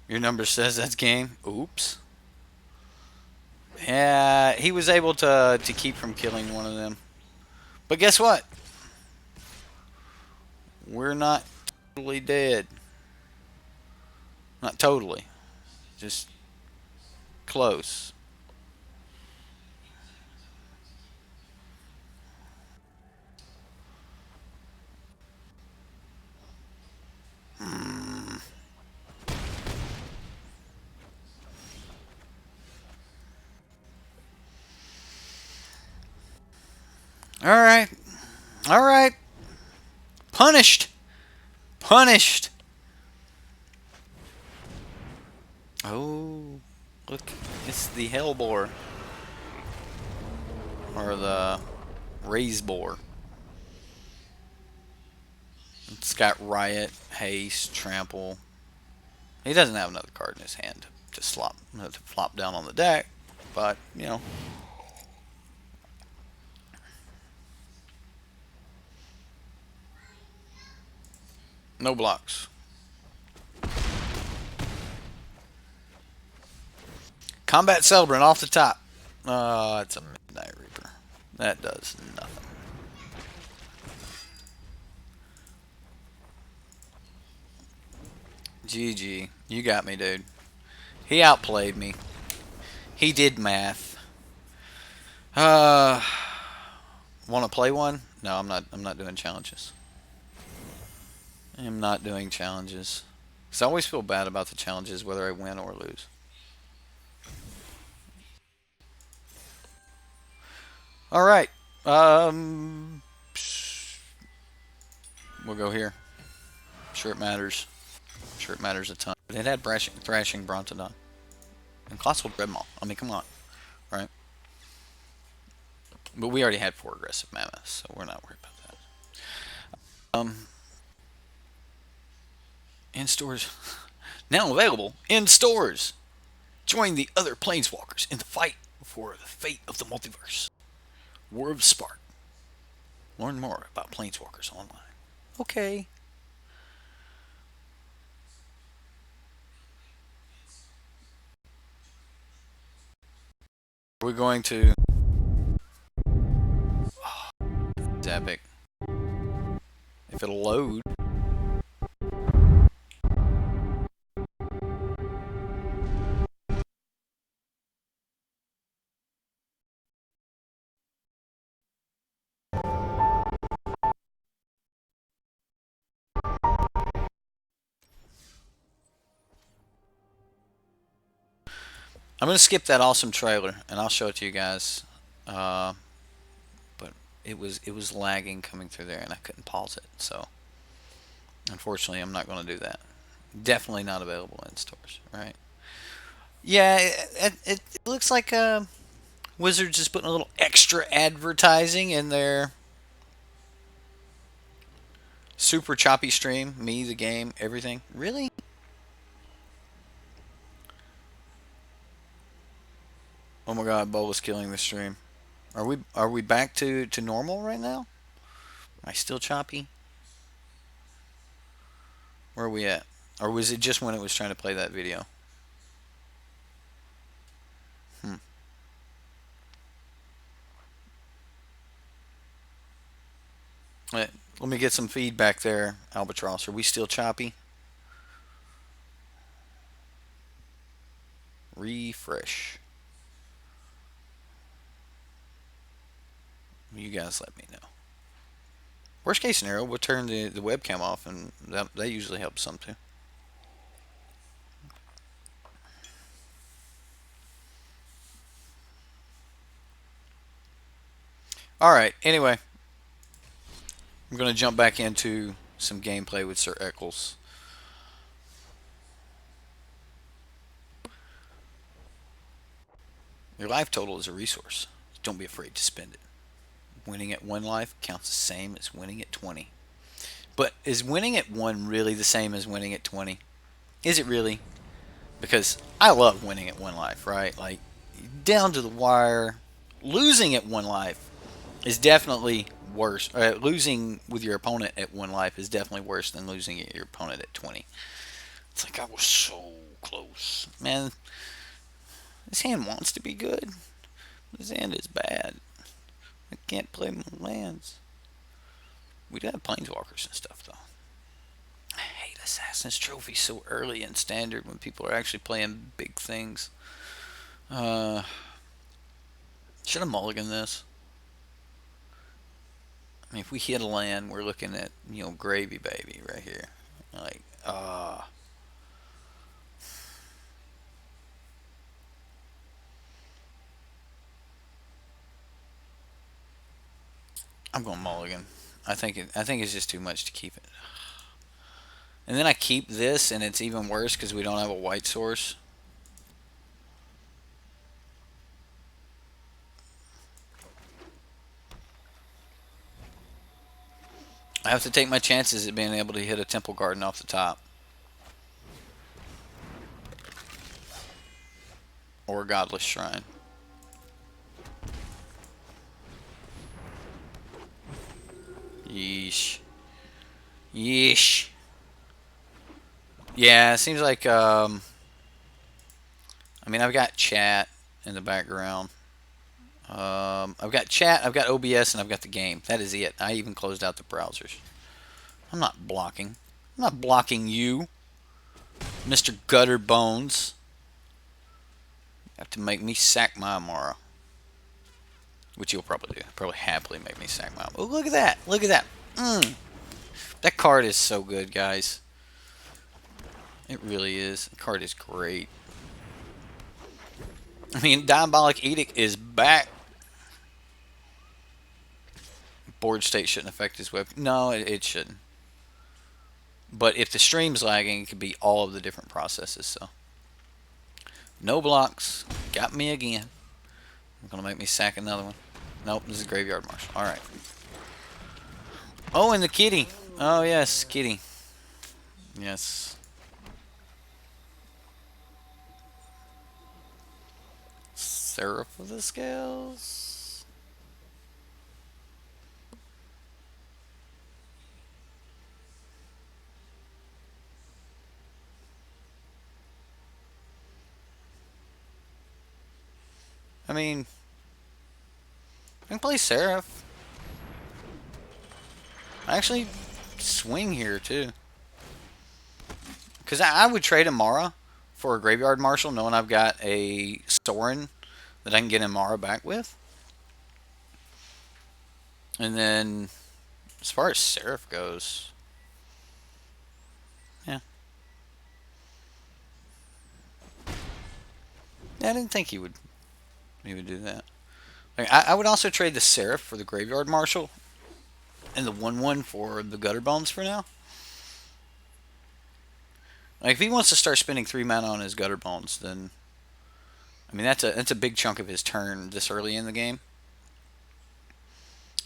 Your number says that's game. Oops. Yeah, he was able to keep from killing one of them. But guess what? We're not totally dead. Not totally. Just close. All right. All right. Punished. Punished. Oh, look. It's the hell boar. Or the raise boar. It's got riot, haste, trample. He doesn't have another card in his hand to flop down on the deck, but you know. No blocks. Combat Celebrant off the top. It's a Midnight Reaper. That does nothing. GG. You got me, dude. He outplayed me. He did math. Want to play one? No, I'm not. I'm not doing challenges. I am not doing challenges. Cause I always feel bad about the challenges, whether I win or lose. All right. Um, we'll go here. Sure it matters. Sure it matters a ton. But it had thrashing Brontodon and Colossal Dreadmaw. I mean, come on, right? But we already had 4 aggressive mammoths, so we're not worried about that. In stores. Now available in stores. Join the other Planeswalkers in the fight for the fate of the multiverse. War of Spark. Learn more about Planeswalkers online. Okay. We're going to... Oh, it's epic. If it'll load... I'm going to skip that awesome trailer, and I'll show it to you guys. But it was lagging coming through there, and I couldn't pause it. So, unfortunately, I'm not going to do that. Definitely not available in stores, right? Yeah, it looks like Wizards is putting a little extra advertising in their super choppy stream. Me, the game, everything. Really? Oh my God, Bola's killing the stream. Are we back to normal right now? Am I still choppy? Where are we at? Or was it just when it was trying to play that video? Let me get some feedback there, Albatross. Are we still choppy? Refresh. You guys let me know. Worst case scenario, we'll turn the webcam off, and that usually helps some too. Alright, anyway. I'm going to jump back into some gameplay with Sir Eccles. Your life total is a resource. Don't be afraid to spend it. Winning at 1 life counts the same as winning at 20. But is winning at 1 really the same as winning at 20? Is it really? Because I love winning at 1 life, right? Like, down to the wire. Losing at 1 life is definitely worse. Losing with your opponent at 1 life is definitely worse than losing at your opponent at 20. It's like I was so close. Man, this hand wants to be good. This hand is bad. I can't play my lands. We do have planeswalkers and stuff, though. I hate Assassin's Trophy so early in Standard when people are actually playing big things. Should I mulligan this? I mean, if we hit a land, we're looking at, gravy baby right here. Like, I'm going mulligan. I think it's just too much to keep it. And then I keep this, and it's even worse because we don't have a white source. I have to take my chances at being able to hit a Temple Garden off the top. Or a Godless Shrine. Yeesh. Yeesh. Yeah, it seems like, I mean, I've got chat in the background. I've got chat, I've got OBS, and I've got the game. That is it. I even closed out the browsers. I'm not blocking. I'm not blocking you, Mr. Gutter Bones. You have to make me sack my Amara. Which you'll probably do. Probably happily make me sack my Amara. Oh, look at that. Look at that. That card is so good, guys. It really is. The card is great. I mean, Diabolic Edict is back. Board state shouldn't affect his web. No, it shouldn't. But if the stream's lagging, it could be all of the different processes. So no blocks. Got me again. Gonna make me sack another one. Nope, this is Graveyard Marshal. Alright. Oh, and the kitty. Oh, yes, kitty. Yes. Seraph of the Scales. I mean, I can play Seraph. I actually swing here too. Because I would trade Amara for a Graveyard Marshal, knowing I've got a Sorin that I can get Amara back with. And then, as far as Seraph goes, yeah. Yeah, I didn't think he would do that. Like, I would also trade the Seraph for the Graveyard Marshal and the 1/1 for the Gutter Bones for now. Like, if he wants to start spending 3 mana on his Gutter Bones, then I mean that's a big chunk of his turn this early in the game.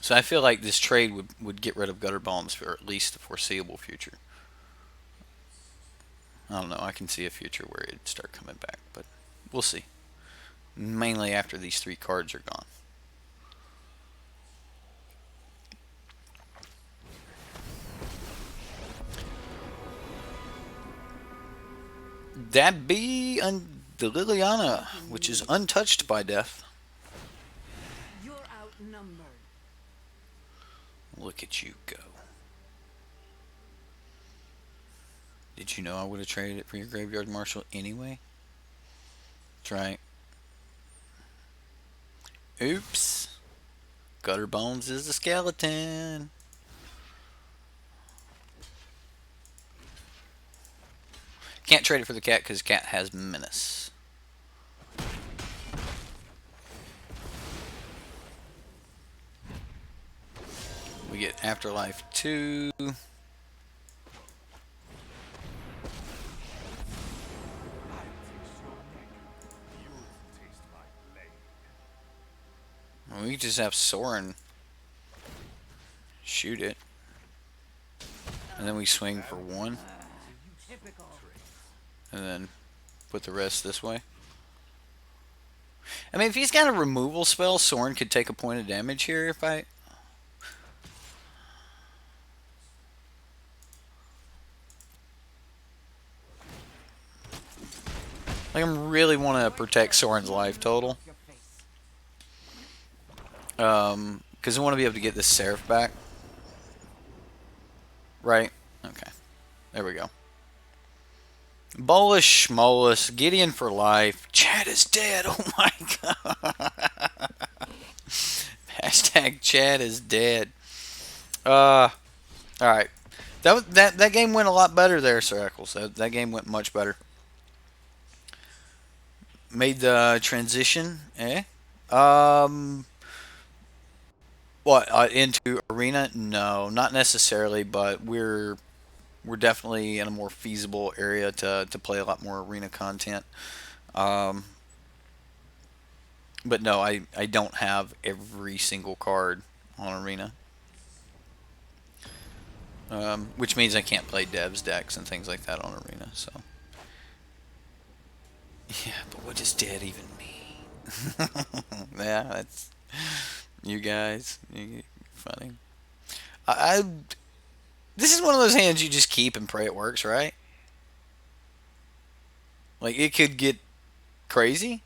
So I feel like this trade would get rid of Gutter Bones for at least the foreseeable future. I don't know. I can see a future where it'd start coming back, but we'll see. Mainly after these 3 cards are gone. That be the Liliana, which is untouched by death.
You're outnumbered.
Look at you go. Did you know I would have traded it for your Graveyard Marshal anyway? That's right. Oops. Gutter Bones is the skeleton. Can't trade it for the cat because cat has menace. We get Afterlife 2. We just have Soren shoot it. And then we swing for 1. And then put the rest this way. I mean, if he's got a removal spell, Soren could take a point of damage here if I... Like, I really want to protect Soren's life total. Because I want to be able to get this Seraph back. Right? Okay. There we go. Bullish Schmolus, Gideon for life. Chad is dead. Oh my god. Hashtag Chad is dead. Alright. That game went a lot better there, Sir Eccles. That game went much better. Made the transition, what, into arena? No, not necessarily, but we're definitely in a more feasible area to play a lot more arena content. But no, I don't have every single card on arena. Which means I can't play devs decks and things like that on arena, so. Yeah, but what does dead even mean? Yeah, that's you guys. You funny. This is one of those hands you just keep and pray it works, right? Like, it could get crazy.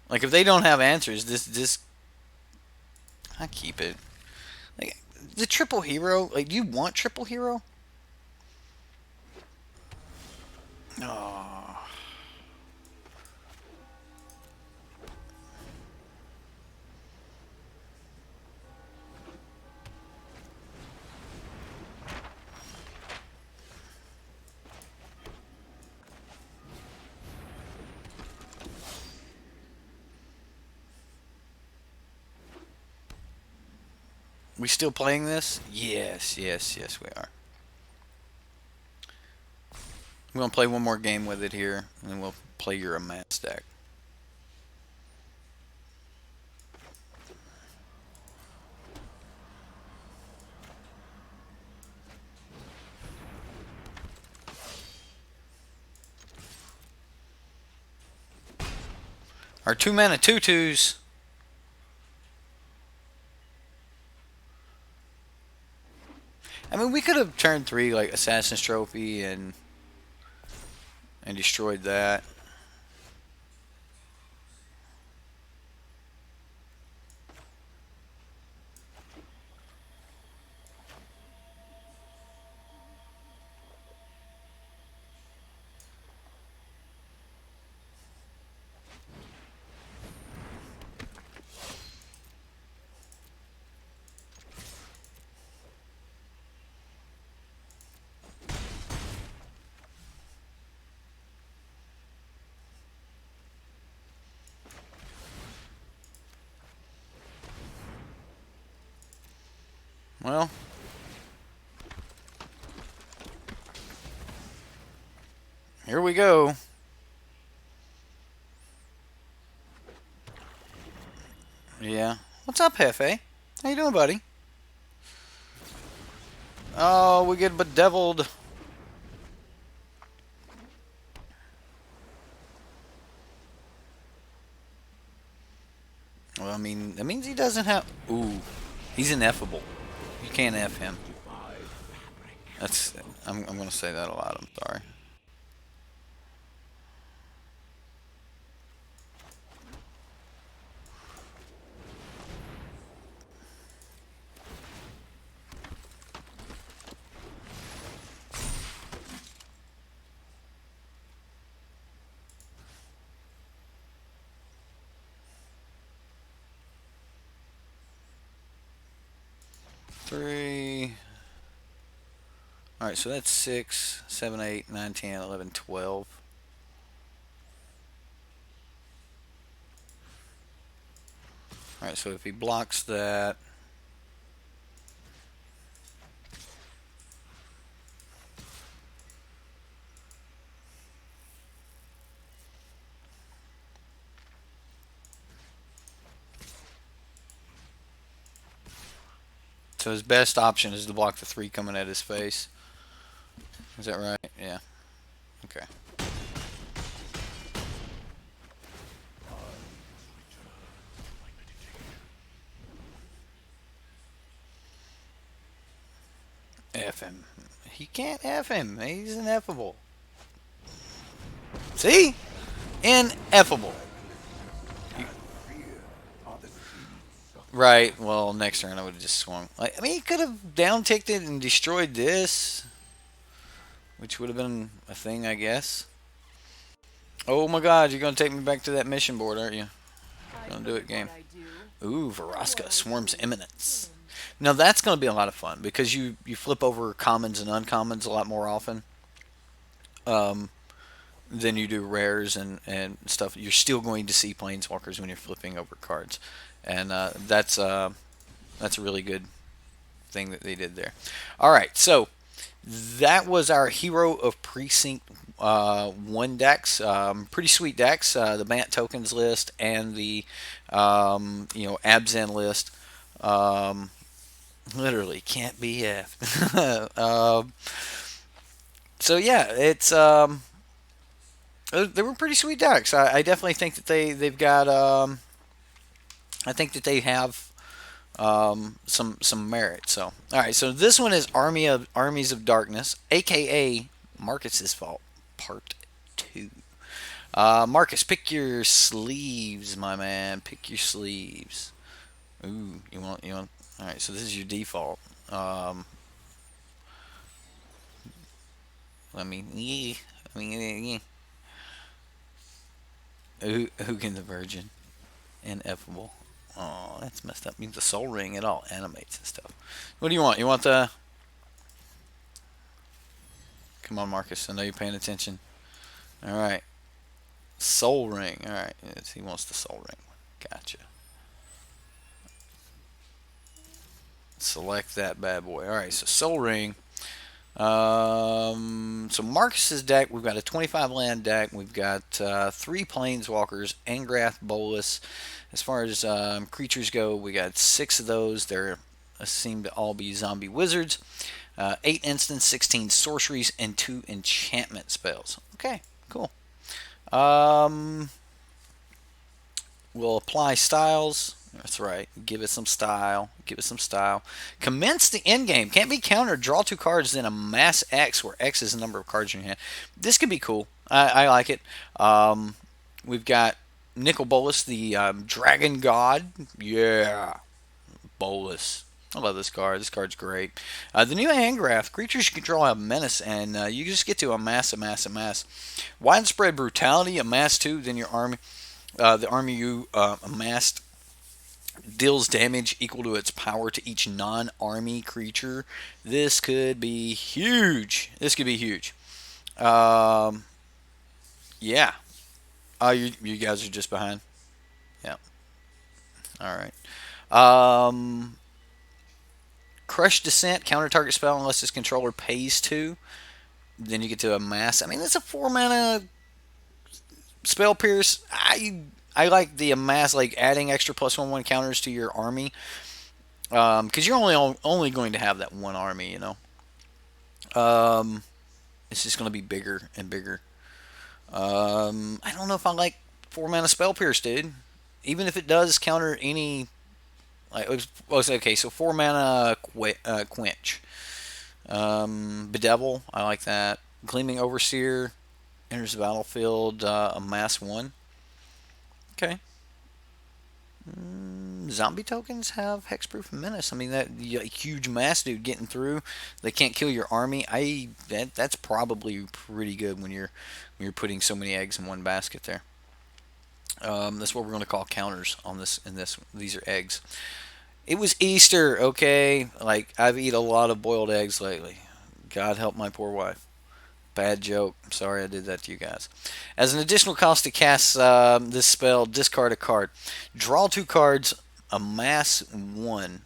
Like, if they don't have answers, this I keep it. Like, the triple hero. Like, do you want triple hero? Oh. We still playing this? Yes, yes, yes, we are. We're gonna play one more game with it here, and then we'll play your amass deck. Our 2 mana tutus. I mean, we could have turned 3 like Assassin's Trophy and destroyed that. Well, here we go. Yeah. What's up, Hefe? How you doing, buddy? Oh, we get bedeviled. Well, I mean, that means he doesn't have... Ooh. He's ineffable. You can't F him. That's... I'm going to say that a lot. I'm sorry. Three... Alright, so that's 6, 7, 8, 9, 10, 11, 12. Alright, so if he blocks that... So his best option is to block the 3 coming at his face. Is that right? Yeah. Okay. F him. He can't F him. He's ineffable. See? Ineffable. Right. Well, next turn I would have just swung. Like, I mean, he could have down ticked it and destroyed this, which would have been a thing, I guess. Oh my God, you're gonna take me back to that mission board, aren't you? Gonna do it, game. Ooh, Veraska, Swarm's Eminence. Now that's gonna be a lot of fun because you flip over commons and uncommons a lot more often. Than you do rares and stuff. You're still going to see planeswalkers when you're flipping over cards, and that's a really good thing that they did there. All right, so that was our Hero of Precinct 1 decks. Pretty sweet decks. The Bant tokens list and the Abzan list. Literally can't be effed. So yeah, it's they were pretty sweet decks. I definitely think that they've got. I think that they have some merit. So all right. So this one is Armies of Darkness, aka Marcus's Fault, Part 2. Marcus, pick your sleeves, my man. Pick your sleeves. Ooh, you want. All right. So this is your default. Let me. Hugin the Virgin. Ineffable. Oh, that's messed up. Means the Soul Ring, it all animates and stuff. What do you want? You want the... Come on, Marcus. I know you're paying attention. Alright. Soul Ring. Alright. Yes, he wants the Soul Ring. Gotcha. select that bad boy. All right, so Soul Ring. So Marcus's deck, we've got a 25 land deck. We've got 3 Planeswalkers, Angrath, Bolus. As far as creatures go, we got 6 of those. They seem to all be zombie wizards. 8 instants, 16 sorceries, and 2 enchantment spells. Okay, cool. We'll apply styles. That's right. Give it some style. Give it some style. Commence the end game. Can't be countered. Draw 2 cards, then amass X, where X is the number of cards in your hand. This could be cool. I like it. We've got Nicol Bolas, the Dragon God. Yeah. Bolas. I love this card. This card's great. The new Angrath. Creatures you control have menace, and you just get to amass, amass, amass. Widespread brutality. Amass 2, then your army. The army you amassed deals damage equal to its power to each non-army creature. This could be huge. This could be huge. Yeah. Oh, you guys are just behind. Yeah. All right. Crush Descent, counter target spell unless its controller pays 2. Then you get to amass. I mean, that's a 4 mana spell pierce. I like the amass, like adding extra +1/+1 counters to your army, because you're only going to have that one army, you know. It's just going to be bigger and bigger. I don't know if I like 4 mana spell pierce, dude. Even if it does counter any, like, okay, so 4 mana quench, bedevil. I like that. Gleaming Overseer enters the battlefield. Amass 1. Okay. Zombie tokens have hexproof and menace. I mean, that huge mass dude getting through, they can't kill your army. That's probably pretty good when you're putting so many eggs in one basket there. That's what we're going to call counters on this. These are eggs. It was Easter, okay. Like, I've eaten a lot of boiled eggs lately. God help my poor wife. Bad joke. I'm sorry I did that to you guys. As an additional cost to cast this spell, discard a card. Draw 2 cards, amass 1.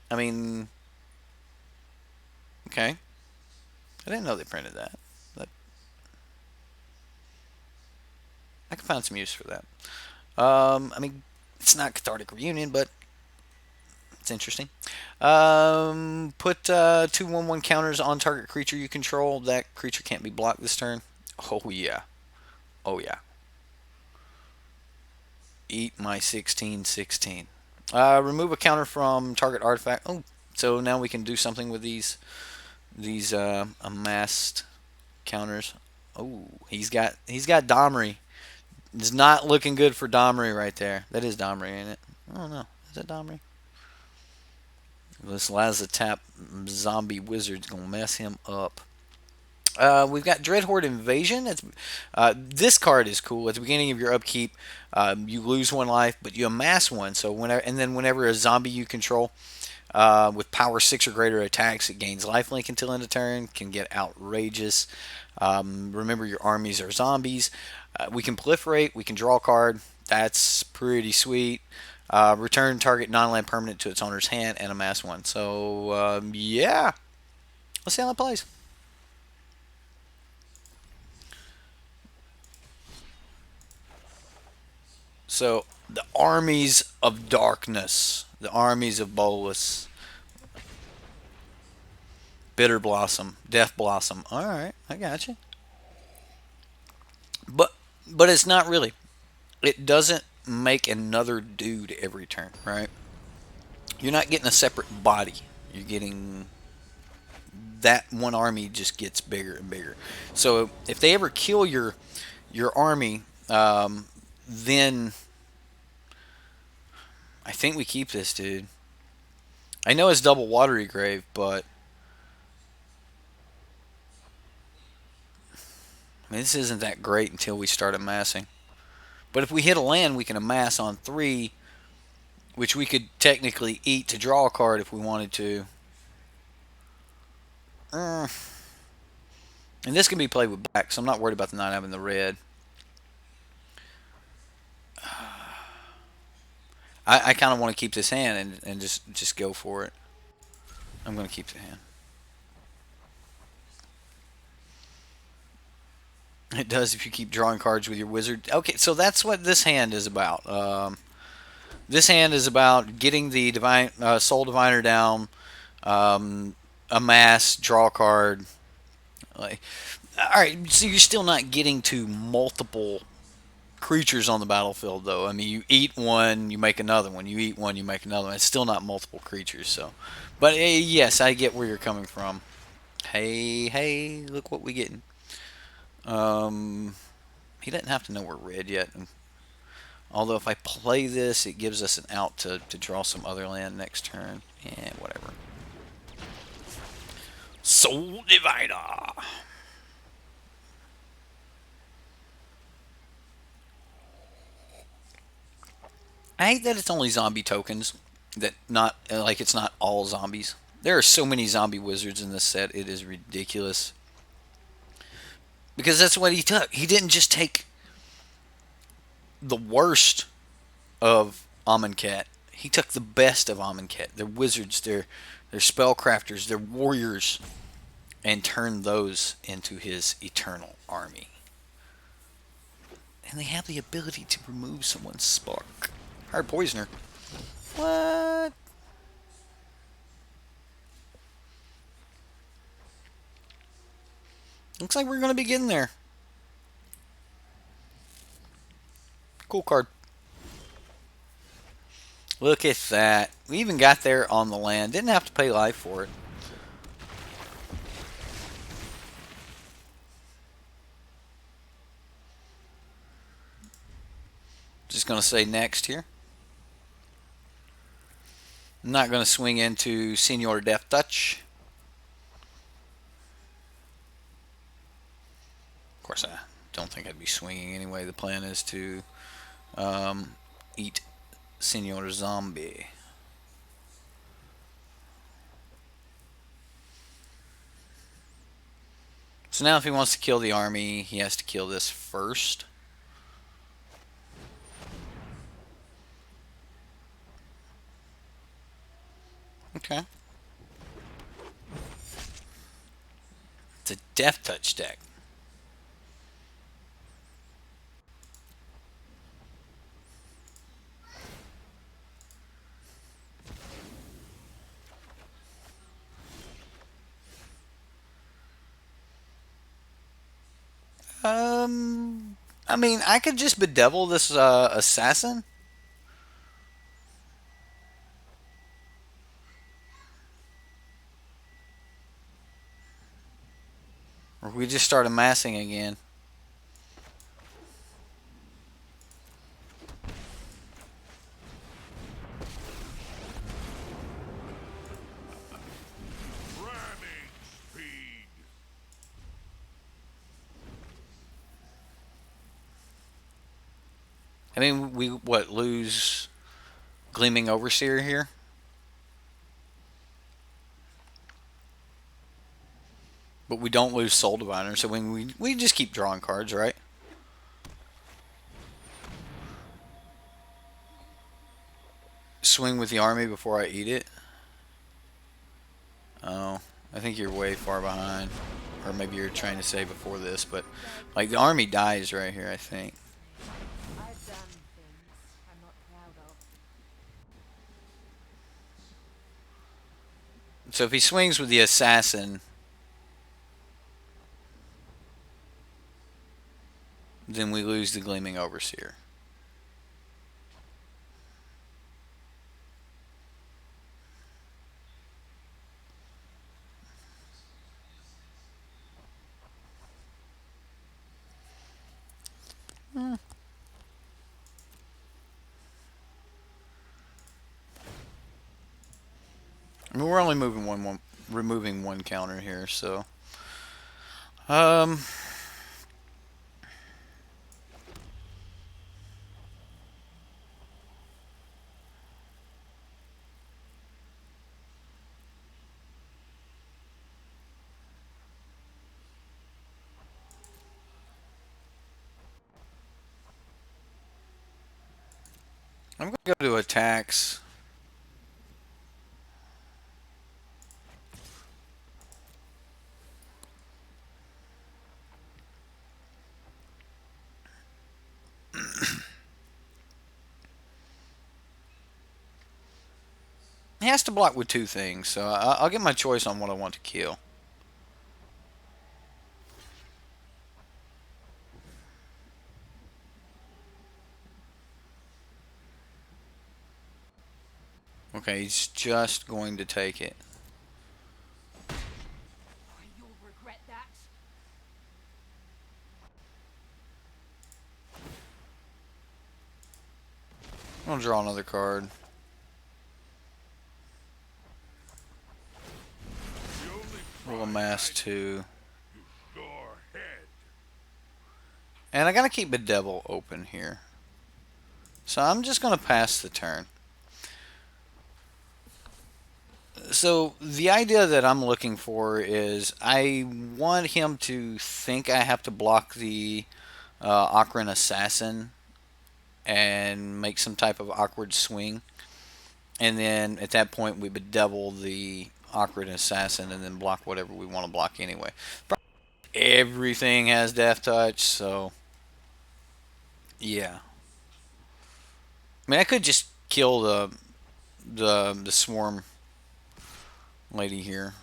I mean, okay. I didn't know they printed that. But I can find some use for that. I mean, it's not Cathartic Reunion, but it's interesting. Put 2/1/1 counters on target creature you control. That creature can't be blocked this turn. Oh yeah. Oh yeah. Eat my 16/16. Remove a counter from target artifact. Oh, so now we can do something with these amassed counters. Oh, he's got Domri. It's not looking good for Domri right there. That is Domri, ain't it? I don't know. Is that Domri? This Lazatap zombie wizard's gonna mess him up. We've got Dreadhorde Invasion. This card is cool. At the beginning of your upkeep, you lose 1 life, but you amass 1. So whenever a zombie you control with power 6 or greater attacks, it gains lifelink until end of turn. Can get outrageous. Remember, your armies are zombies. We can proliferate. We can draw a card. That's pretty sweet. Return target non-land permanent to its owner's hand and amass 1. So, yeah. Let's see how that plays. So, the armies of darkness. The armies of Bolus. Bitter Blossom. Death Blossom. Alright, I got you. But it's not really. It doesn't make another dude every turn, right? You're not getting a separate body. You're getting that one army just gets bigger and bigger. So if they ever kill your army, then I think we keep this dude. I know it's double Watery Grave, but I mean, this isn't that great until we start amassing. But if we hit a land, we can amass on 3, which we could technically eat to draw a card if we wanted to. And this can be played with black, so I'm not worried about the not having the red. I kind of want to keep this hand and just go for it. I'm going to keep the hand. It does if you keep drawing cards with your wizard. Okay, so that's what this hand is about. This hand is about getting the divine soul diviner down, amass, draw a card. Like, all right, so you're still not getting to multiple creatures on the battlefield, though. I mean, you eat one, you make another one. You eat one, you make another one. It's still not multiple creatures. So, but yes, I get where you're coming from. Hey, hey, look what we getting. Um, he doesn't have to know we're red yet. Although if I play this, it gives us an out to draw some other land next turn. Yeah, whatever. Soul Divider. I hate that it's only zombie tokens. That not like it's not all zombies. There are so many zombie wizards in this set. It is ridiculous. Because that's what he took. He didn't just take the worst of Amonkhet. He took the best of Amonkhet. They're wizards. They're spellcrafters. They're warriors, and turned those into his eternal army. And they have the ability to remove someone's spark. Hard poisoner. What? Looks like we're going to be getting there. Cool card. Look at that. We even got there on the land. Didn't have to pay life for it. Just going to say next here. I'm not going to swing into Senior Death Touch. Of course, I don't think I'd be swinging anyway. The plan is to eat Senior Zombie. So now if he wants to kill the army, he has to kill this first. Okay. It's a Death Touch deck. I mean, I could just bedevil this assassin. Or we just start amassing again.
Ramming speed.
I mean, we what lose Gleaming Overseer here? But we don't lose Soul Diviner, so we just keep drawing cards, right? Swing with the army before I eat it. Oh, I think you're way far behind. Or maybe you're trying to say before this, but like the army dies right here, I think.
I've done things I'm not proud of.
So if he swings with the assassin, then we lose the Gleaming Overseer. I mean, we're only removing one counter here, so um, I'm going to go to attacks. He has to block with two things, so I'll get my choice on what I want to kill. Okay, he's just going to take it.
You'll regret that.
I'll draw another card.
The only
Roll a mass 2.
your head.
And I gotta keep the devil open here. So I'm just gonna pass the turn. So the idea that I'm looking for is I want him to think I have to block the Ocarina Assassin and make some type of awkward swing. And then at that point we bedevil the Ocarina Assassin and then block whatever we want to block anyway. Everything has Death Touch, so yeah. I mean, I could just kill the swarm lady here.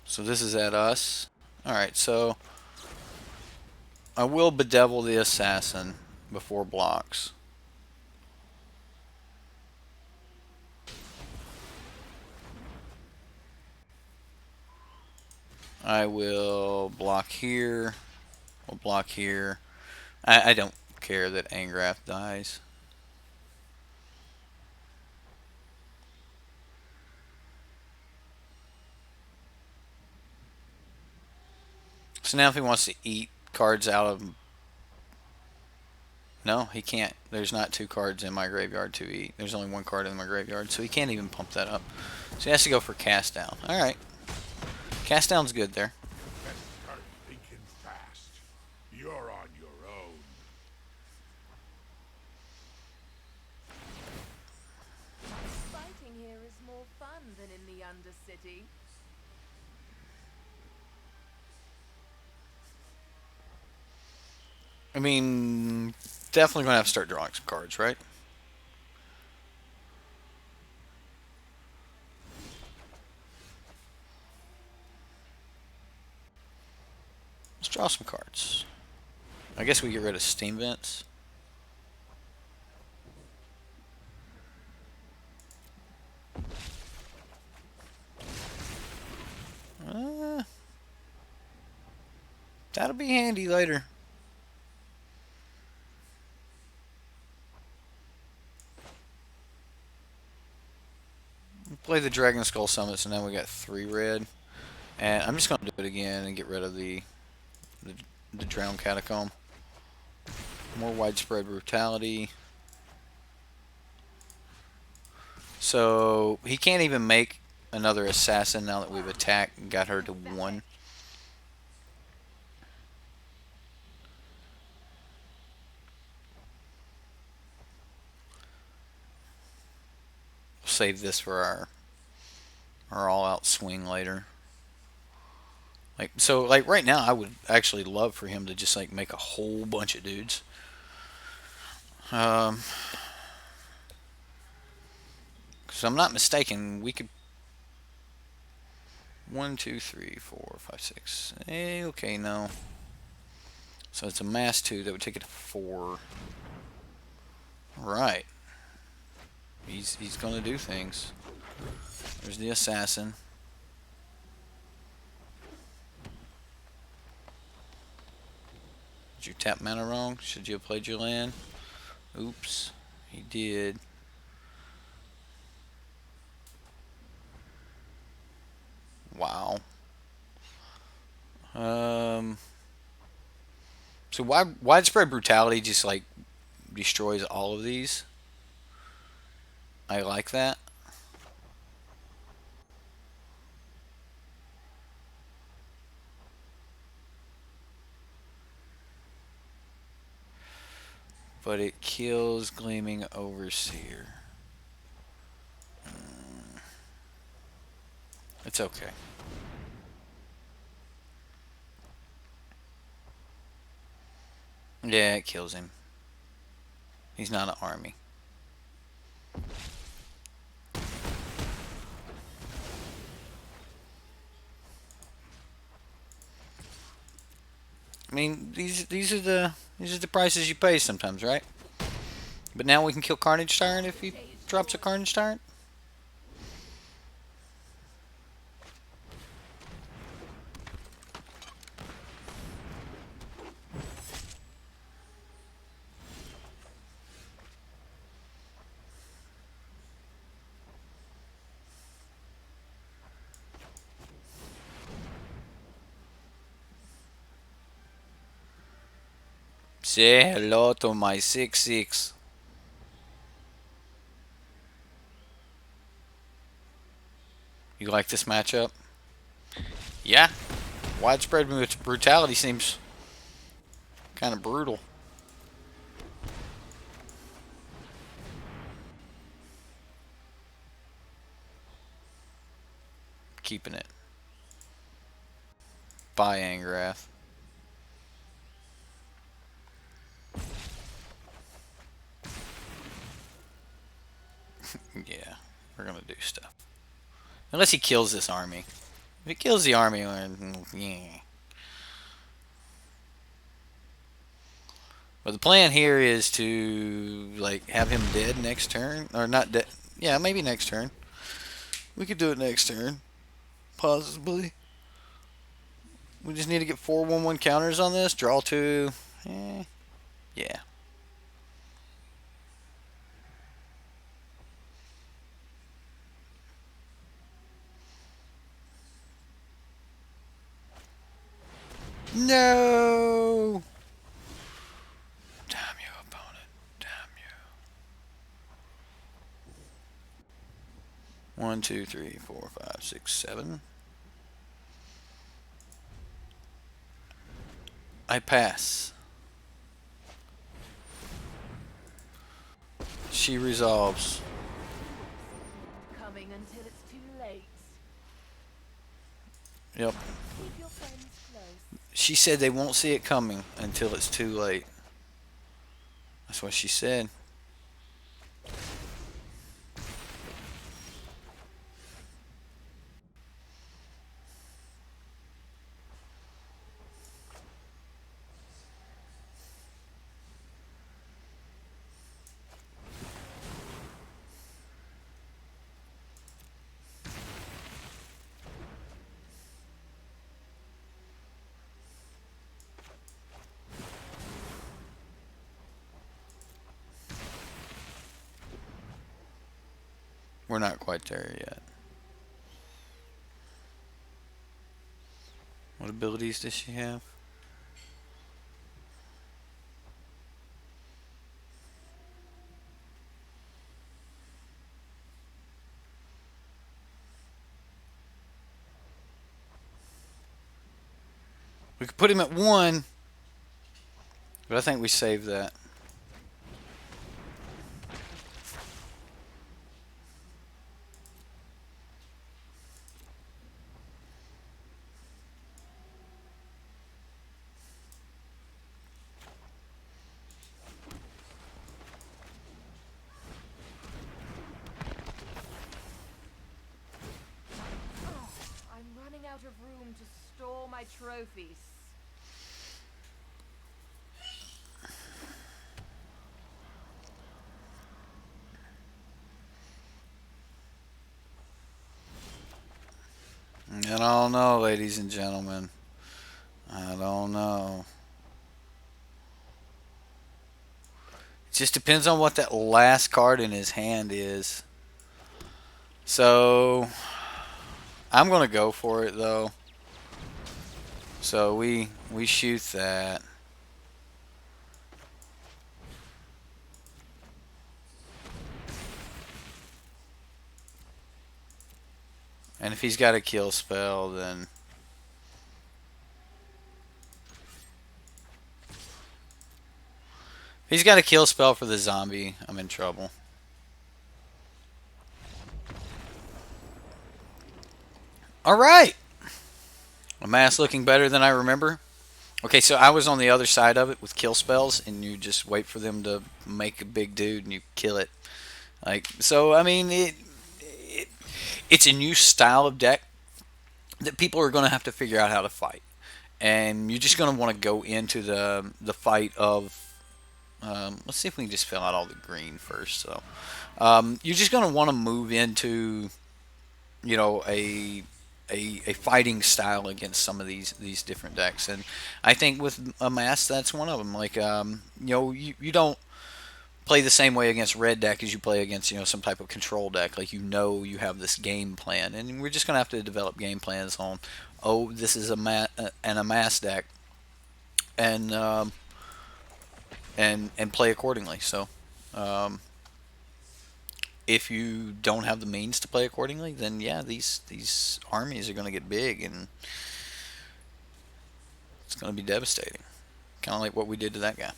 So this is at us. Alright, so I will bedevil the assassin before blocks. I will block here. We'll block here. I don't care that Angrath dies. So now if he wants to eat cards out of... No, he can't. There's not 2 cards in my graveyard to eat. There's only 1 card in my graveyard, so he can't even pump that up. So he has to go for cast down. Alright. Cast down's good there.
Let's start thinking fast. You're on your own.
Fighting here is more fun than in the Undercity.
I mean, definitely going to have to start drawing some cards, right? Let's draw some cards. I guess we get rid of Steam Vents. That'll be handy later. Play the Dragon Skull Summit, so now we got 3 red. And I'm just going to do it again and get rid of the Drowned Catacomb. More widespread brutality. So he can't even make another assassin now that we've attacked and got her to 1. Save this for our all-out swing later. Like right now, I would actually love for him to just like make a whole bunch of dudes. Because I'm not mistaken, we could 1, 2, 3, 4, 5, 6. Okay, no. So it's a mass 2 that would take it to 4. Right. He's gonna do things. There's the assassin. Did you tap mana wrong? Should you have played your land? Oops. He did. Wow. So widespread brutality just like destroys all of these. I like that. But it kills Gleaming Overseer. It's okay. Yeah, it kills him. He's not an army. I mean, these are the prices you pay sometimes, right? But now we can kill Carnage Tyrant if he drops a Carnage Tyrant. Say hello to my 6-6. You like this matchup? Yeah. Widespread brutality seems kind of brutal. Keeping it. Bye, Angrath. Yeah, we're gonna do stuff. Unless he kills this army. If he kills the army, yeah. But the plan here is to like have him dead next turn, or not dead. Yeah, maybe next turn. We could do it next turn, possibly. We just need to get 4/1/1 counters on this. Draw 2. Yeah. No. Damn you, opponent. Damn you. 1, 2, 3, 4, 5, 6, 7. I pass. She resolves.
Coming until it's too late.
Yep.
Keep your friends close.
She said they won't see it coming until it's too late. That's what she said. We're not quite there yet. What abilities does she have? We could put him at 1, but I think we saved that.
I'm running out of room to store my trophies.
I don't know, ladies and gentlemen. I don't know. It just depends on what that last card in his hand is. So, I'm going to go for it, though. So, we shoot that. And if he's got a kill spell, then if he's got a kill spell for the zombie, I'm in trouble. All right. Amass looking better than I remember. Okay, so I was on the other side of it with kill spells, and you just wait for them to make a big dude and you kill it. Like so, I mean, it's a new style of deck that people are going to have to figure out how to fight, and you're just going to want to go into the fight of. Let's see if we can just fill out all the green first. So you're just going to want to move into, you know, a fighting style against some of these different decks, and I think with a mass that's one of them. Like you know, you don't play the same way against red deck as you play against, you know, some type of control deck. Like, you know, you have this game plan, and we're just gonna have to develop game plans on. Oh, this is an amass deck, and and play accordingly. So. If you don't have the means to play accordingly, then yeah, these armies are going to get big, and it's going to be devastating. Kind of like what we did to that guy.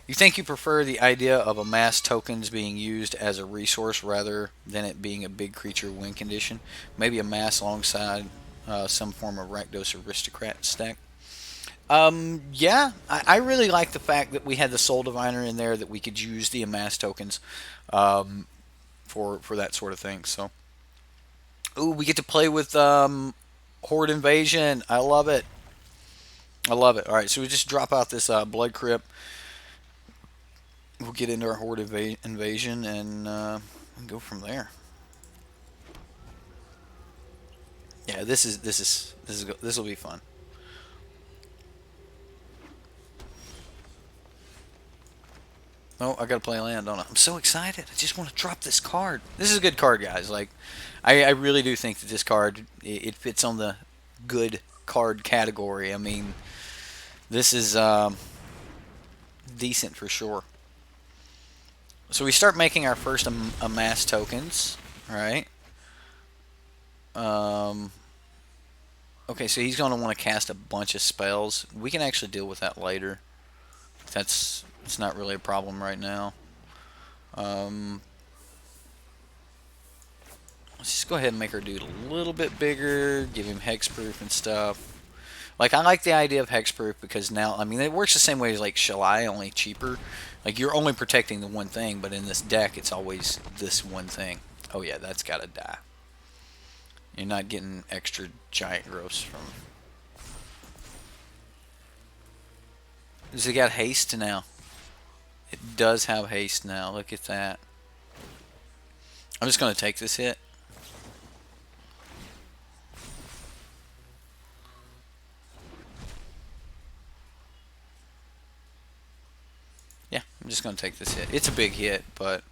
You think you prefer the idea of amass tokens being used as a resource rather than it being a big creature win condition? Maybe amass alongside some form of Rakdos aristocrat stack. Yeah, I really like the fact that we had the Soul Diviner in there, that we could use the amass tokens for that sort of thing. So, ooh, we get to play with Horde Invasion. I love it. I love it. All right, so we just drop out this Blood Crypt. We'll get into our Horde Invasion and go from there. Yeah, this will be fun. Oh, I gotta play land, don't I? I'm so excited. I just want to drop this card. This is a good card, guys. Like, I really do think that this card, it fits on the good card category. I mean, this is decent for sure. So we start making our first amass tokens, right? Okay, so he's going to want to cast a bunch of spells. We can actually deal with that later. It's not really a problem right now. Let's just go ahead and make our dude a little bit bigger, give him hexproof and stuff. Like, I like the idea of hexproof because now, I mean, it works the same way as, like, Shalai, only cheaper. Like, you're only protecting the one thing, but in this deck, it's always this one thing. Oh, yeah, that's got to die. You're not getting extra giant growths from... Does it got haste now? It does have haste now. Look at that. I'm just going to take this hit. Yeah, I'm just going to take this hit. It's a big hit, but...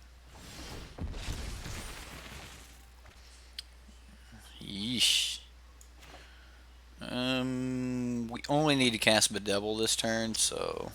Yeesh. We only need to cast Bedevil this turn, so...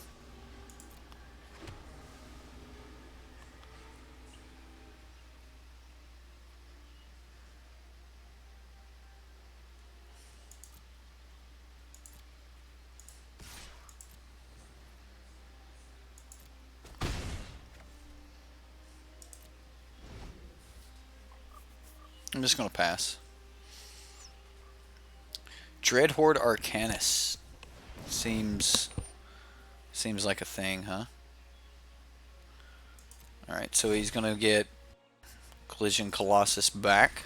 I'm just going to pass. Dreadhorde Arcanus. Seems like a thing, huh? Alright, so he's going to get Collision Colossus back.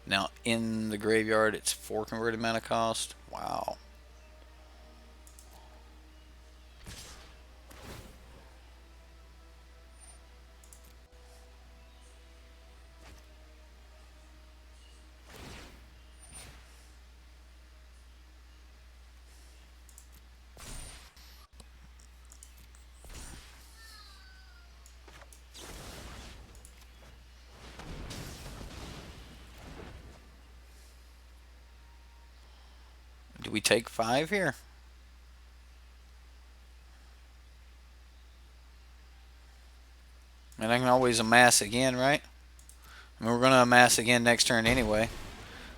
Now, in the graveyard, it's 4 converted mana cost. Wow. Do we take 5 here? And I can always amass again, right? I mean, we're going to amass again next turn anyway.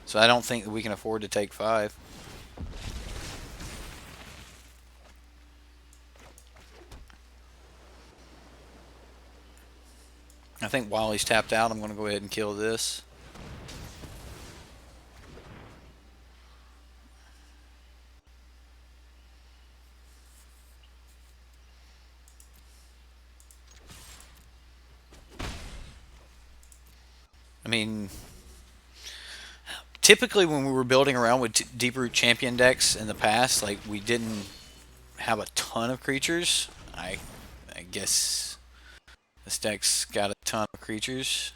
So I don't think that we can afford to take 5. I think while he's tapped out, I'm going to go ahead and kill this. I mean, typically when we were building around with deep root champion decks in the past, like we didn't have a ton of creatures. I guess this deck's got a ton of creatures.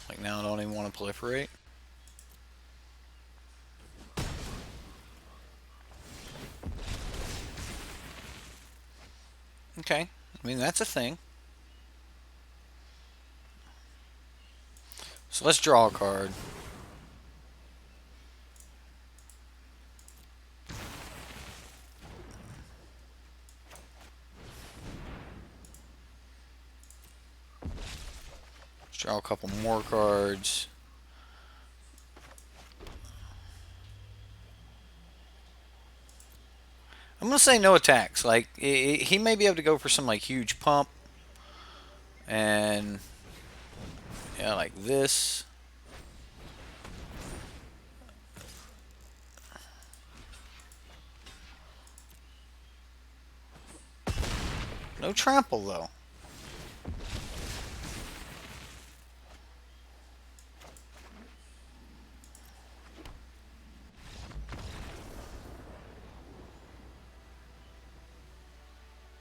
Like now I don't even want to proliferate. Okay, I mean that's a thing. So let's draw a card. Let's draw a couple more cards. I'm gonna say no attacks. Like he may be able to go for some like huge pump, and yeah, like this. No trample though.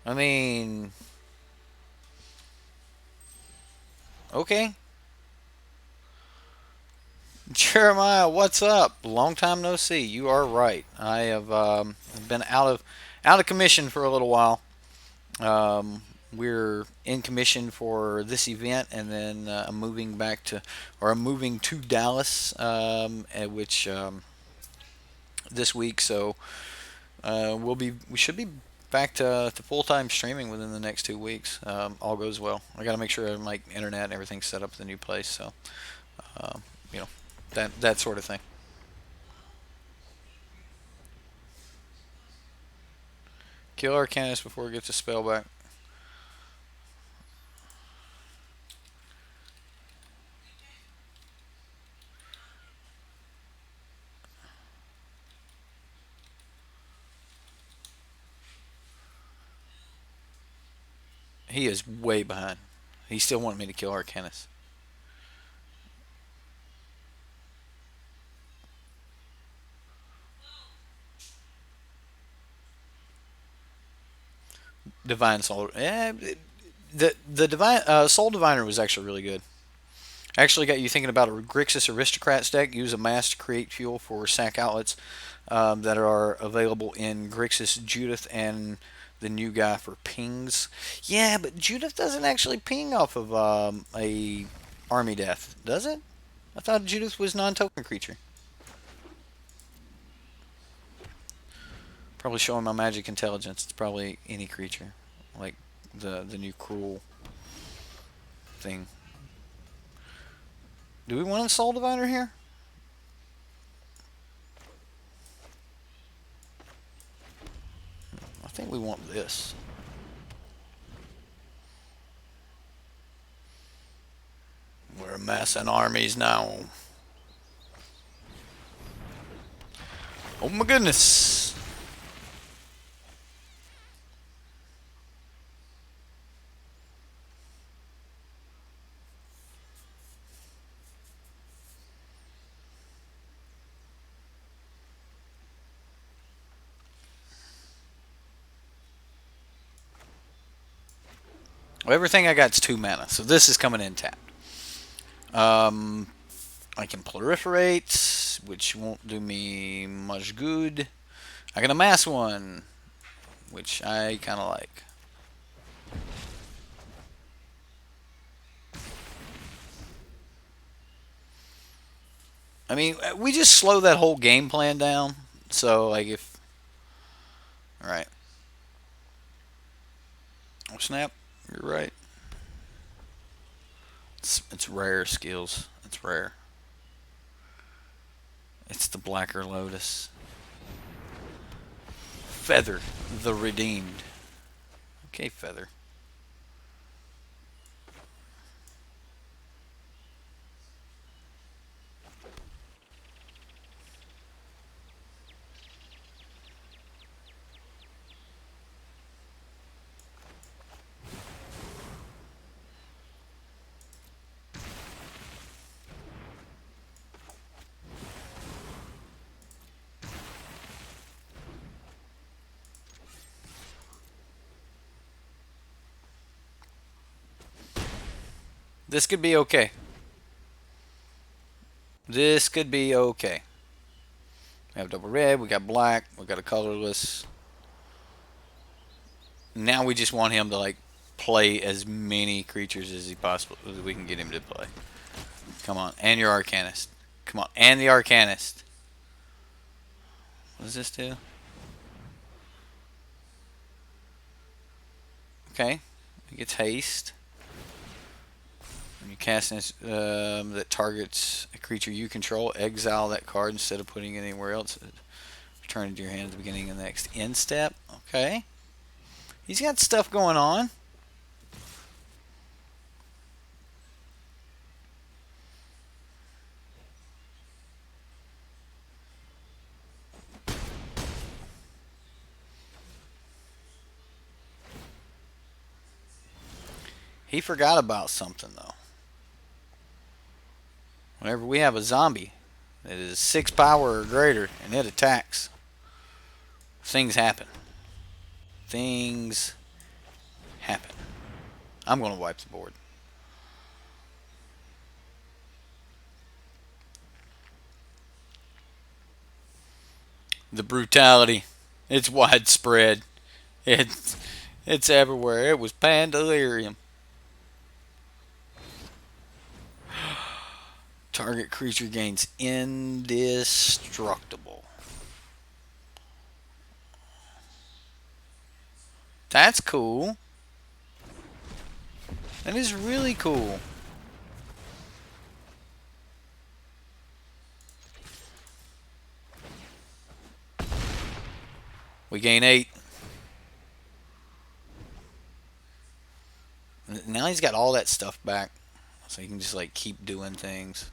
I mean, okay. Jeremiah, what's up? Long time no see. You are right. I have been out of commission for a little while. We're in commission for this event, and then I'm moving to Dallas, at which this week. So we should be back to full time streaming within the next 2 weeks. All goes well. I got to make sure my internet and everything's set up at the new place. So uh, you know that sort of thing. Kill Arcanus before it gets a spell back. He is way behind. He still wanted me to kill Arcanus. Divine Soul. The Divine Soul Diviner was actually really good. Actually, got you thinking about a Grixis Aristocrats deck. Use a mass to create fuel for sack outlets that are available in Grixis Judith and the new guy for pings. Yeah, but Judith doesn't actually ping off of a army death, does it? I thought Judith was non-token creature. Probably showing my magic intelligence. It's probably any creature, like the new cruel thing. Do we want a Soul Diviner here? I think we want this. We're amassing armies now. Oh my goodness. Well, everything I got is 2 mana, so this is coming in tapped. I can proliferate, which won't do me much good. I can amass one, which I kind of like. I mean, we just slow that whole game plan down. So, like, if. Alright. Oh, snap. You're right. It's rare skills. It's rare. It's the Blacker Lotus. Feather, the Redeemed. Okay, Feather. This could be okay. This could be okay. We have double red, we got black, we got a colorless. Now we just want him to like play as many creatures as he possibly as we can get him to play. Come on, and your Arcanist. Come on, and the Arcanist. What does this do? Okay, he gets haste. When you cast an that targets a creature you control, exile that card instead of putting it anywhere else. Return it to your hand at the beginning of the next end step. Okay. He's got stuff going on. He forgot about something, though. Whenever we have a zombie that is 6 power or greater and it attacks, things happen. Things happen. I'm going to wipe the board. The brutality. It's widespread. It's everywhere. It was Pandelirium. Target creature gains indestructible. That's cool. That is really cool. We gain 8. Now he's got all that stuff back. So he can just like keep doing things.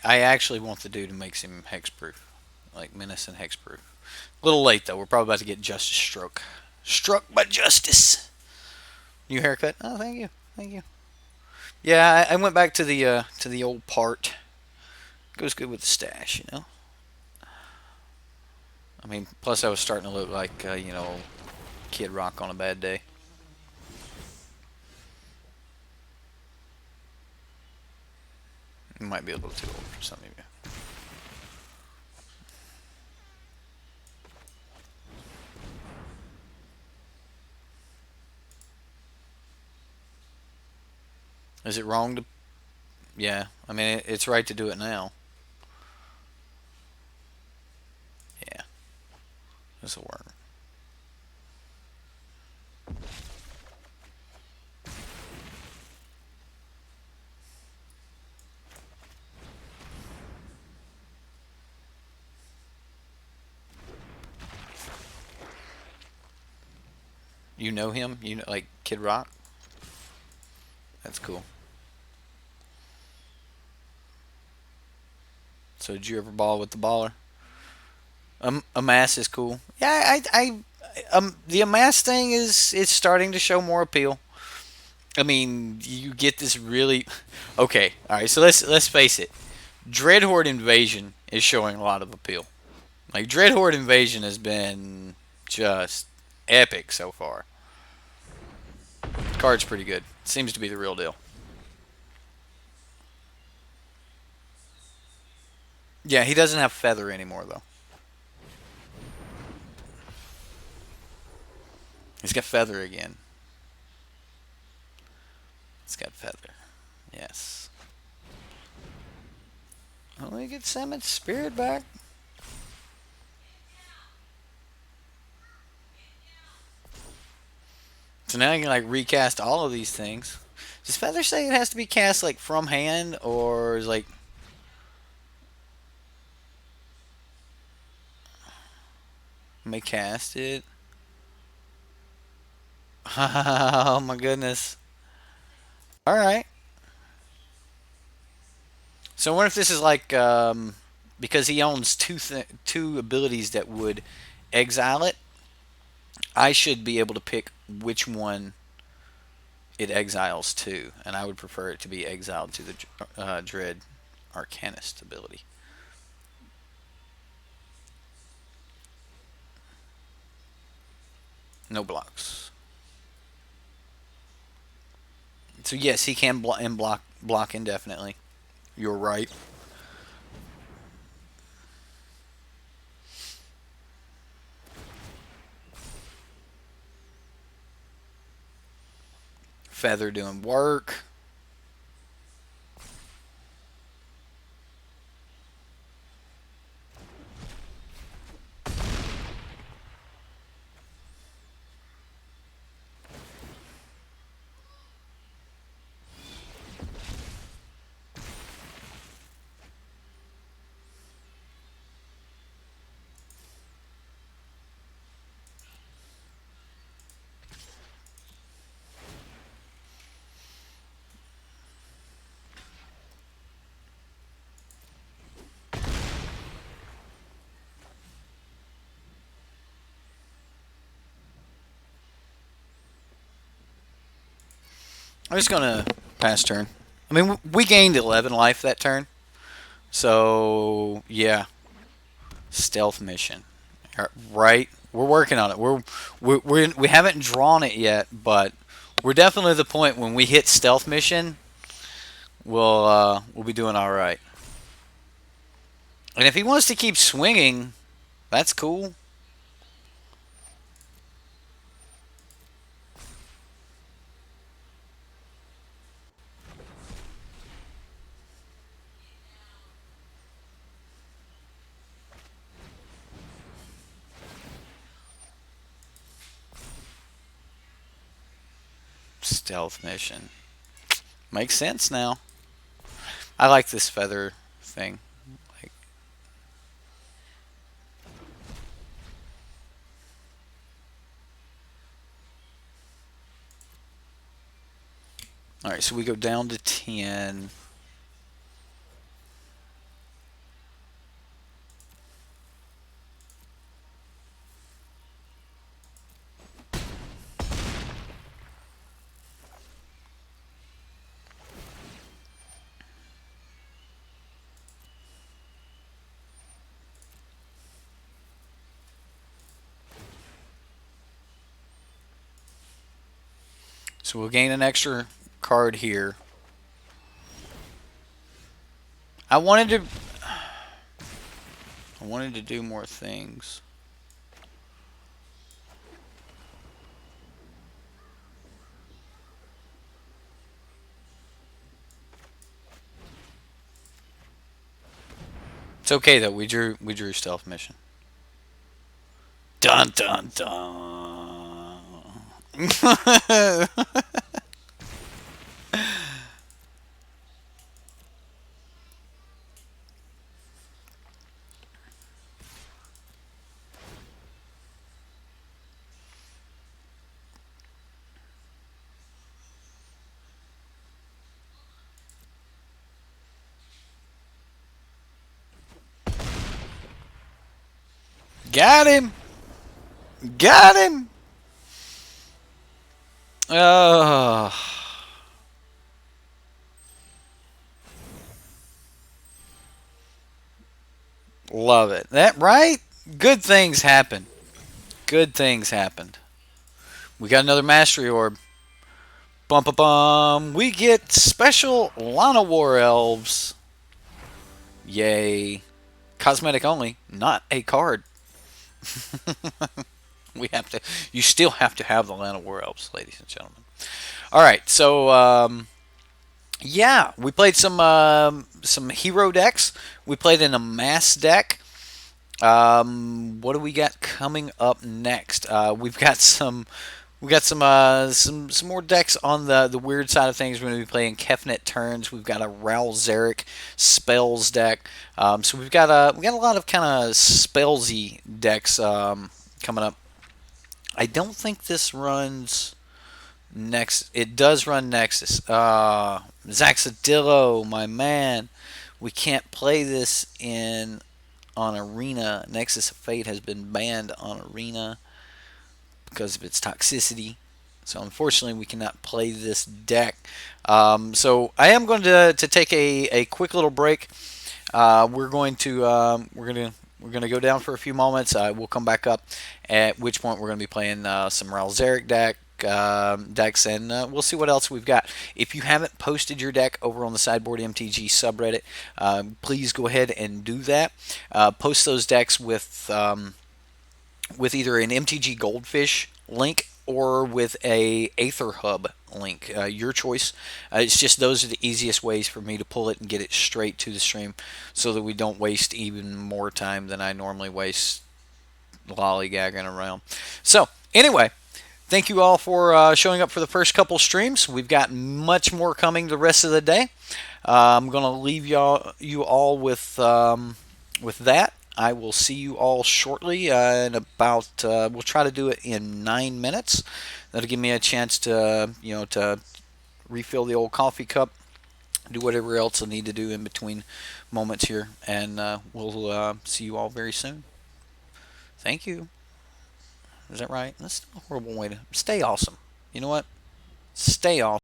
I actually want the dude who makes him hexproof. Like menace and hexproof. A little late though. We're probably about to get justice stroke. Struck by justice. New haircut. Oh, thank you. Thank you. Yeah, I went back to the old part. Goes good with the stash, you know. I mean, plus I was starting to look like Kid Rock on a bad day. It might be a little too old for some of you. Is it wrong to? Yeah, I mean it's right to do it now. Yeah, this'll work. You know him? You know like Kid Rock? That's cool. So did you ever ball with the baller? Amass is cool. Yeah, the Amass thing is starting to show more appeal. I mean, you get this really okay. All right, so let's face it. Dreadhorde Invasion is showing a lot of appeal. Like Dreadhorde Invasion has been just epic so far. The card's pretty good. Seems to be the real deal. Yeah, he doesn't have feather anymore though. He's got feather again. He's got feather. Yes. Let me get Salmon's spirit back. So now I can like recast all of these things. Does Feather say it has to be cast like from hand, or is like may cast it? Oh my goodness. All right. So what if this is like because he owns two abilities that would exile it? I should be able to pick which one it exiles to, and I would prefer it to be exiled to the Dread Arcanist ability. No blocks. So yes, he can block indefinitely. You're right. Feather doing work. I'm just gonna pass turn. I mean, we gained 11 life that turn, so yeah, stealth mission. Right, we're working on it. We haven't drawn it yet, but we're definitely at the point when we hit stealth mission, we'll be doing all right. And if he wants to keep swinging, that's cool. Stealth mission makes sense now. I like this feather thing. Like, all right, so we go down to 10. So we'll gain an extra card here. I wanted to do more things. It's okay though. We drew stealth mission. Dun dun dun. Got him. Got him. Oh. Love it. That right? Good things happen. Good things happened. We got another mastery orb. Bum bum bum. We get special Lana War Elves. Yay. Cosmetic only, not a card. We have to. You still have to have the Lana War Elves, ladies and gentlemen. All right, so Yeah, we played some hero decks. We played in a mass deck. What do we got coming up next? We've got some more decks on the weird side of things. We're going to be playing Kefnet turns. We've got a Ral Zarek spells deck. So we got a lot of kind of spellsy decks coming up. I don't think this runs next. It does run Nexus. Zaxadillo, my man. We can't play this in on Arena. Nexus of Fate has been banned on Arena because of its toxicity. So unfortunately, we cannot play this deck. So I am going to take a quick little break. We're going to go down for a few moments. We'll come back up. At which point we're going to be playing some Ralzeric decks, and we'll see what else we've got. If you haven't posted your deck over on the Sideboard MTG subreddit, please go ahead and do that. Post those decks with either an MTG Goldfish link or with a Aether Hub link, your choice. It's just those are the easiest ways for me to pull it and get it straight to the stream, so that we don't waste even more time than I normally waste lollygagging around. So anyway, thank you all for showing up for the first couple streams. We've got much more coming the rest of the day. I'm gonna leave you all with that. I will see you all shortly in about. We'll try to do it in 9 minutes. That'll give me a chance to to refill the old coffee cup, do whatever else I need to do in between moments here, and we'll see you all very soon. Thank you. Is that right? That's a horrible way to stay awesome. You know what? Stay awesome.